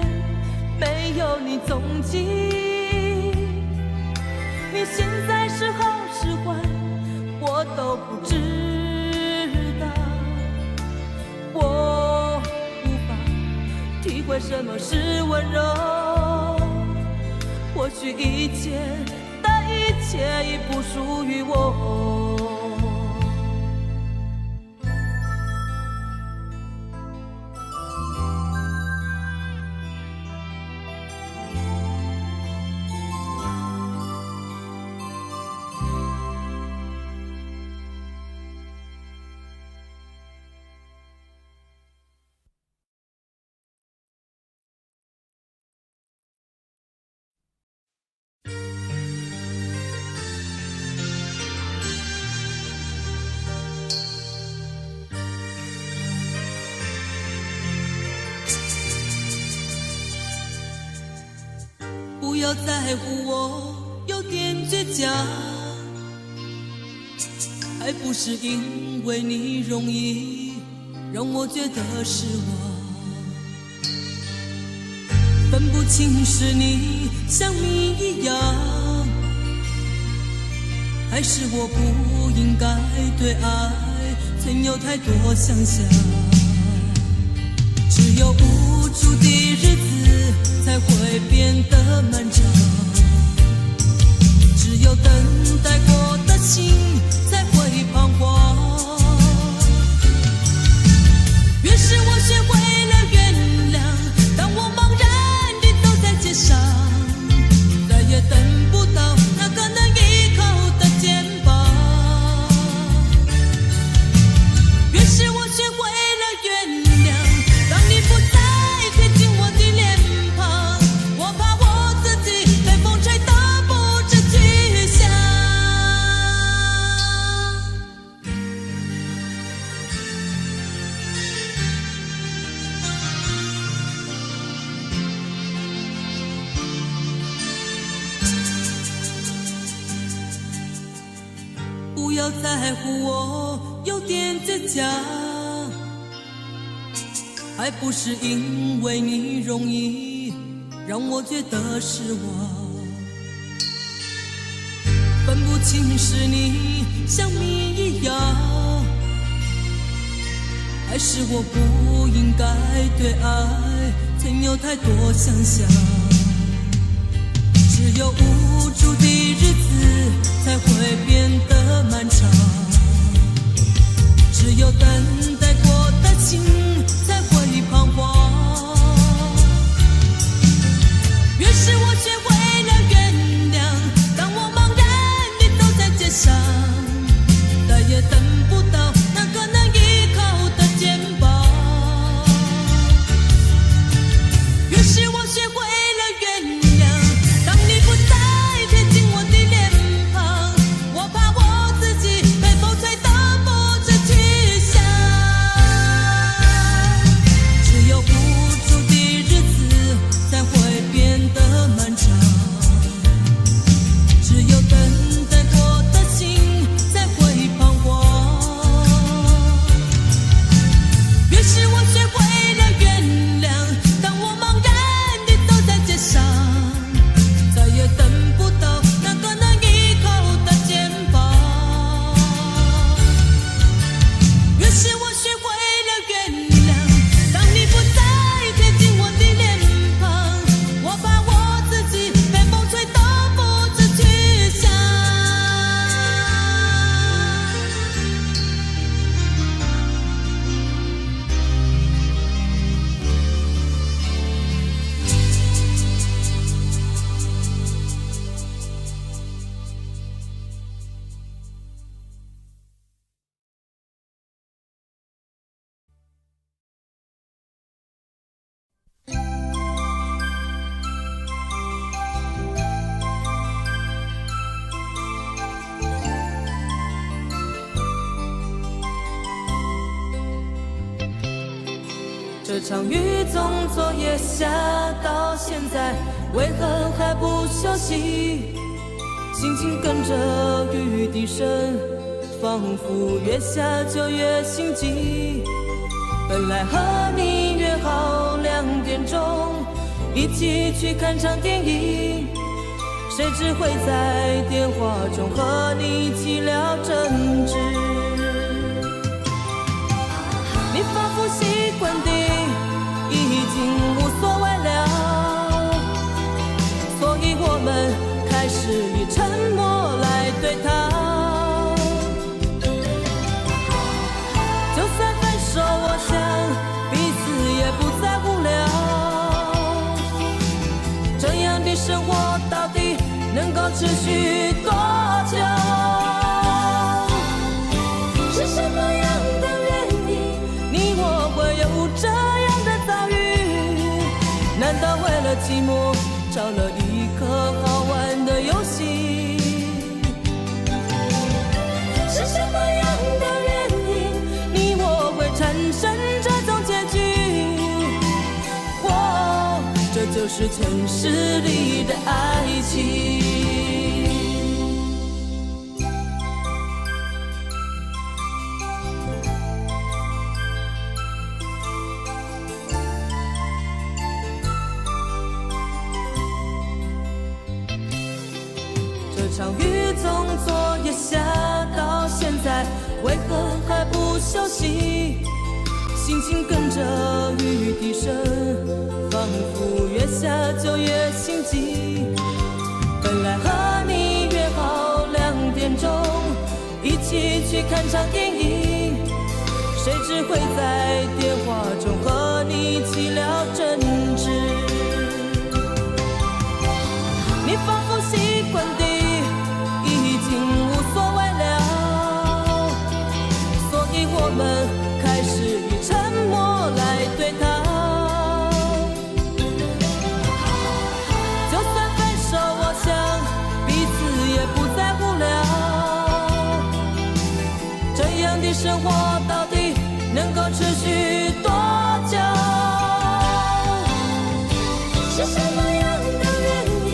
没有你踪迹，你现在是好是坏，我都不知道。我无法体会什么是温柔，或许一切的一切已不属于我。不要在乎我有点倔强，还不是因为你容易让我觉得失望。分不清是你像谜一样，还是我不应该对爱曾有太多想象。只有无助的日子才会变得漫长，只有等待过的心才会彷徨。越是我学会了原谅，当我茫然地走在街上，再也等不到那个能依靠的肩膀。越是我学会了原谅，当你不再贴近我的脸庞，我怕我自己被风吹得不知去向。不要在乎我有点倔强，还不是因为你容易让我觉得失望。分不清是你像谜一样，还是我不应该对爱曾有太多想象。只有无助的日子才会变得漫长，只有等待过的心才会彷徨。越是我学会了原谅，当我茫然地走在街上，再也等不到那个能依靠的肩膀。越是我学会了原谅，当你不再贴近我的脸庞，这场雨从昨夜下到现在，为何还不休息？心情跟着雨滴声，仿佛越下就越心急。本来和你约好2点钟一起去看场电影，谁知会在电话中和你起了争执。你仿佛习惯地已经无所谓了，所以我们开始以沉默来对抗。就算分手，我想彼此也不再无聊。这样的生活到底能够持续多久？是什么样的原因，你我会有这样的遭遇？难道为了寂寞找了一个好玩的游戏？是什么样的原因，你我会产生这种结局？这就是城市里的爱情。这场雨从昨夜下到现在，为何还不休息？心情跟着雨滴声，仿佛越下就越心急。本来和你约好2点钟一起去看场电影，谁知会在电话中和你起了争执。你仿佛习惯地已经无所谓了，所以我们开始以沉默来对抗。就算分手，我想彼此也不再无聊。这样的生活到底能够持续多久？是什么样的原因，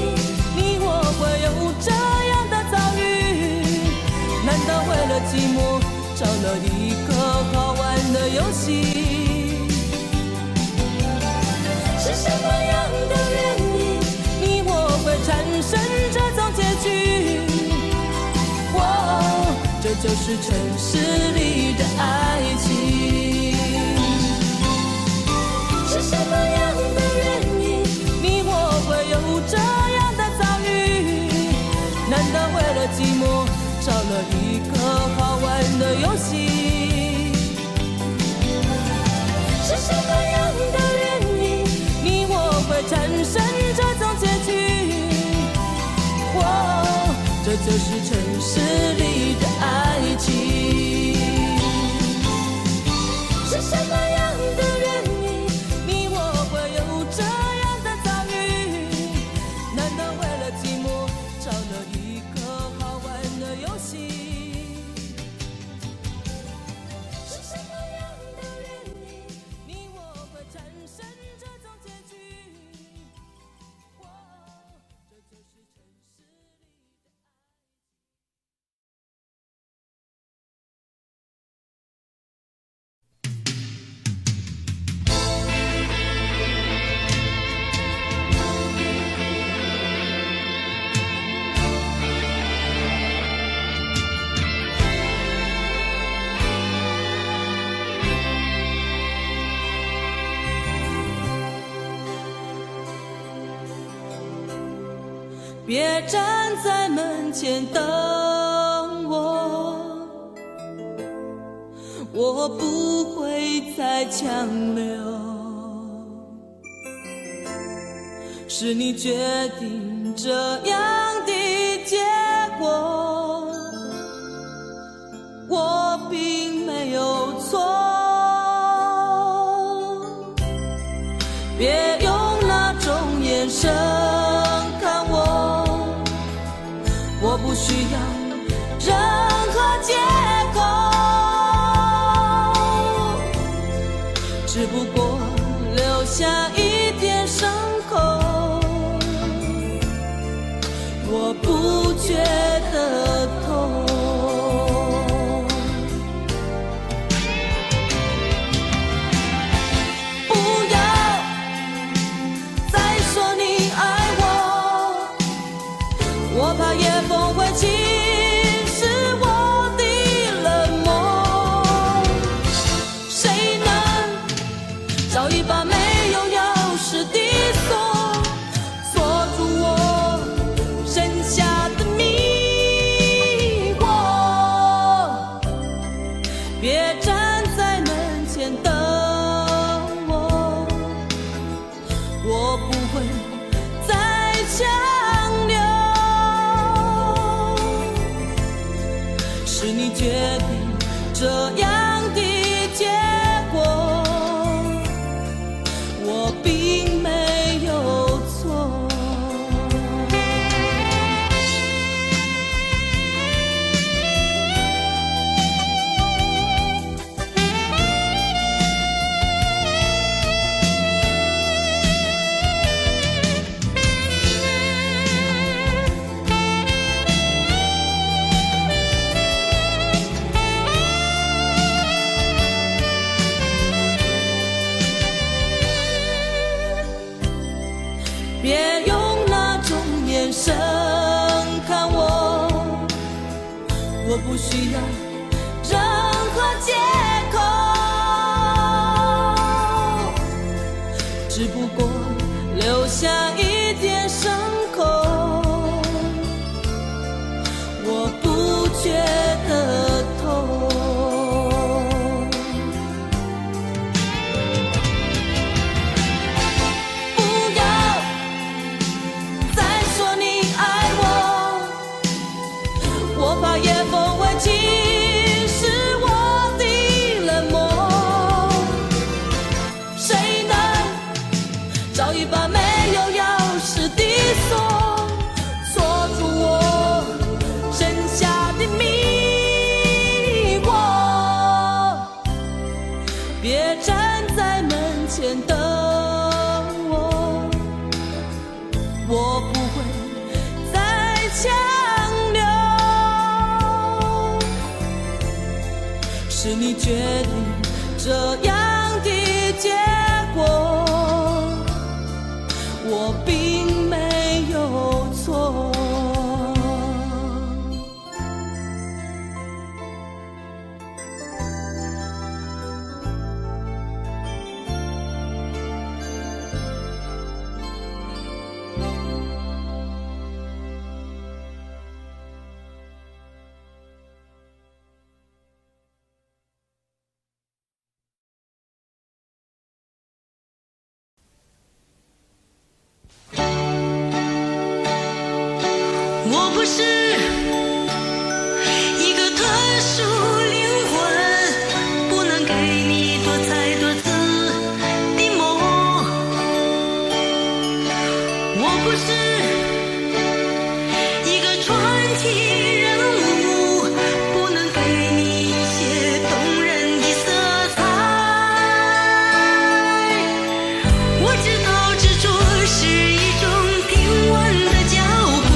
你我会有这样的遭遇？难道为了寂寞找了一个好玩的游戏？是什么样的原因，你我会产生这种结局？这就是城市里的爱情。是什么样的原因，你我会有这样的遭遇？难道为了寂寞找了一个好玩的游戏？是什么样的原因，你我会产生这种结局？这就是城市里的爱情。是什么样的原因，你我会有这样的遭遇？难道为了寂寞找了一个好玩的游戏？是什么样的原因，你我会产生这种结局？这就是城市里的别站在门前等我，我不会再强留。是你决定这样的结果，我并没有错。别用那种眼神看我，我不需要任何借口，只不过是你决定这样的结果，我并没有错。别用那种眼神看我，我不需要任何借口，只不过留下一点伤口，我不觉得痛。夜风会侵蚀我的冷漠，谁能找一把没有钥匙的锁，锁住我剩下的迷惑？别站在门前等我，我不会再强留。是你决定这样的结果，我并没有错。我不是一个特殊灵魂，不能给你多彩多姿的梦。我不是一个传奇人物，不能给你一些动人的色彩。我知道执着是一种平稳的脚步，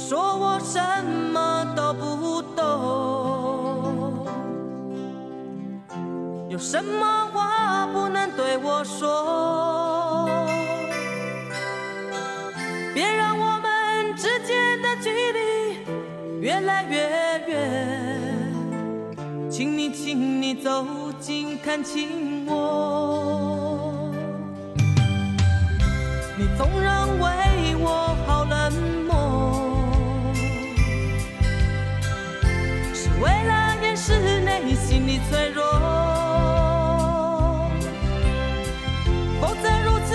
说我什么都不懂，有什么话不能对我说？别让我们之间的距离越来越远，请你走近看清我。你总认为我好冷漠，是为了掩饰内心的脆弱，否则如此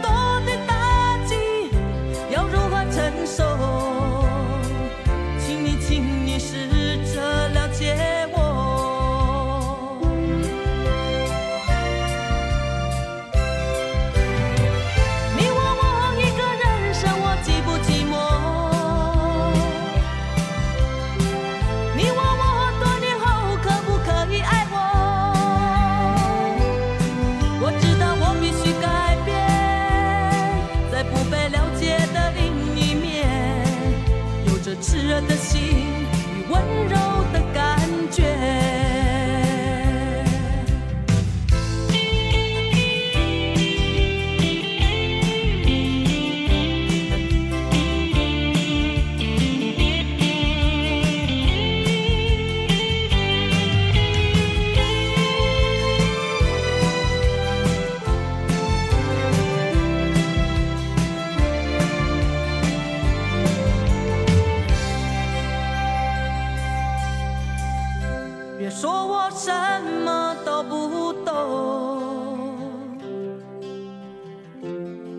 多的打击要如何承受？请你试着了解我。你问我一个人生活寂不寂寞？你问我多年后可不可以爱我？我知道我必须改变，在不被了解的另一面，有着炽热的心与温柔的感觉。别说我什么都不懂，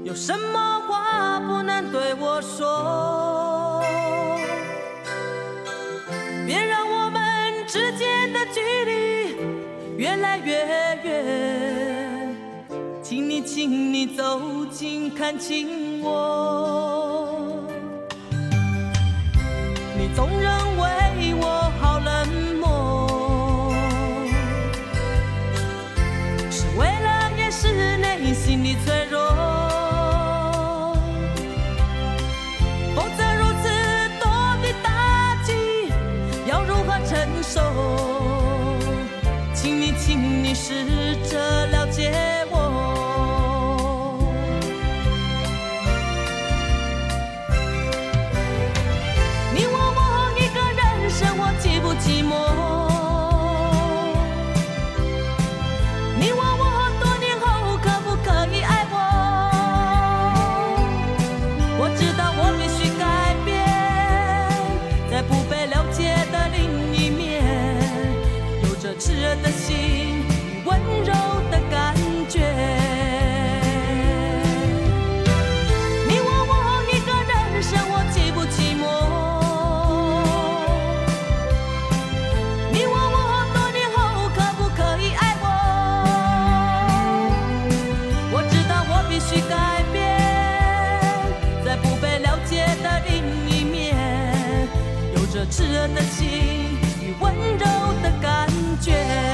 有什么话不能对我说？别让我们之间的距离越来越远，请你走近看清我。你总认为我好冷漠，为了掩饰内心的脆弱，否则如此多的打击要如何承受？请你试着了解我。你问我一个人生活寂不寂寞？炽热的心与温柔的感觉。你问我一个人生活寂不寂寞？你问我多年后可不可以爱我？我知道我必须改变，在不被了解的另一面，有着炽热的心与温柔的感觉。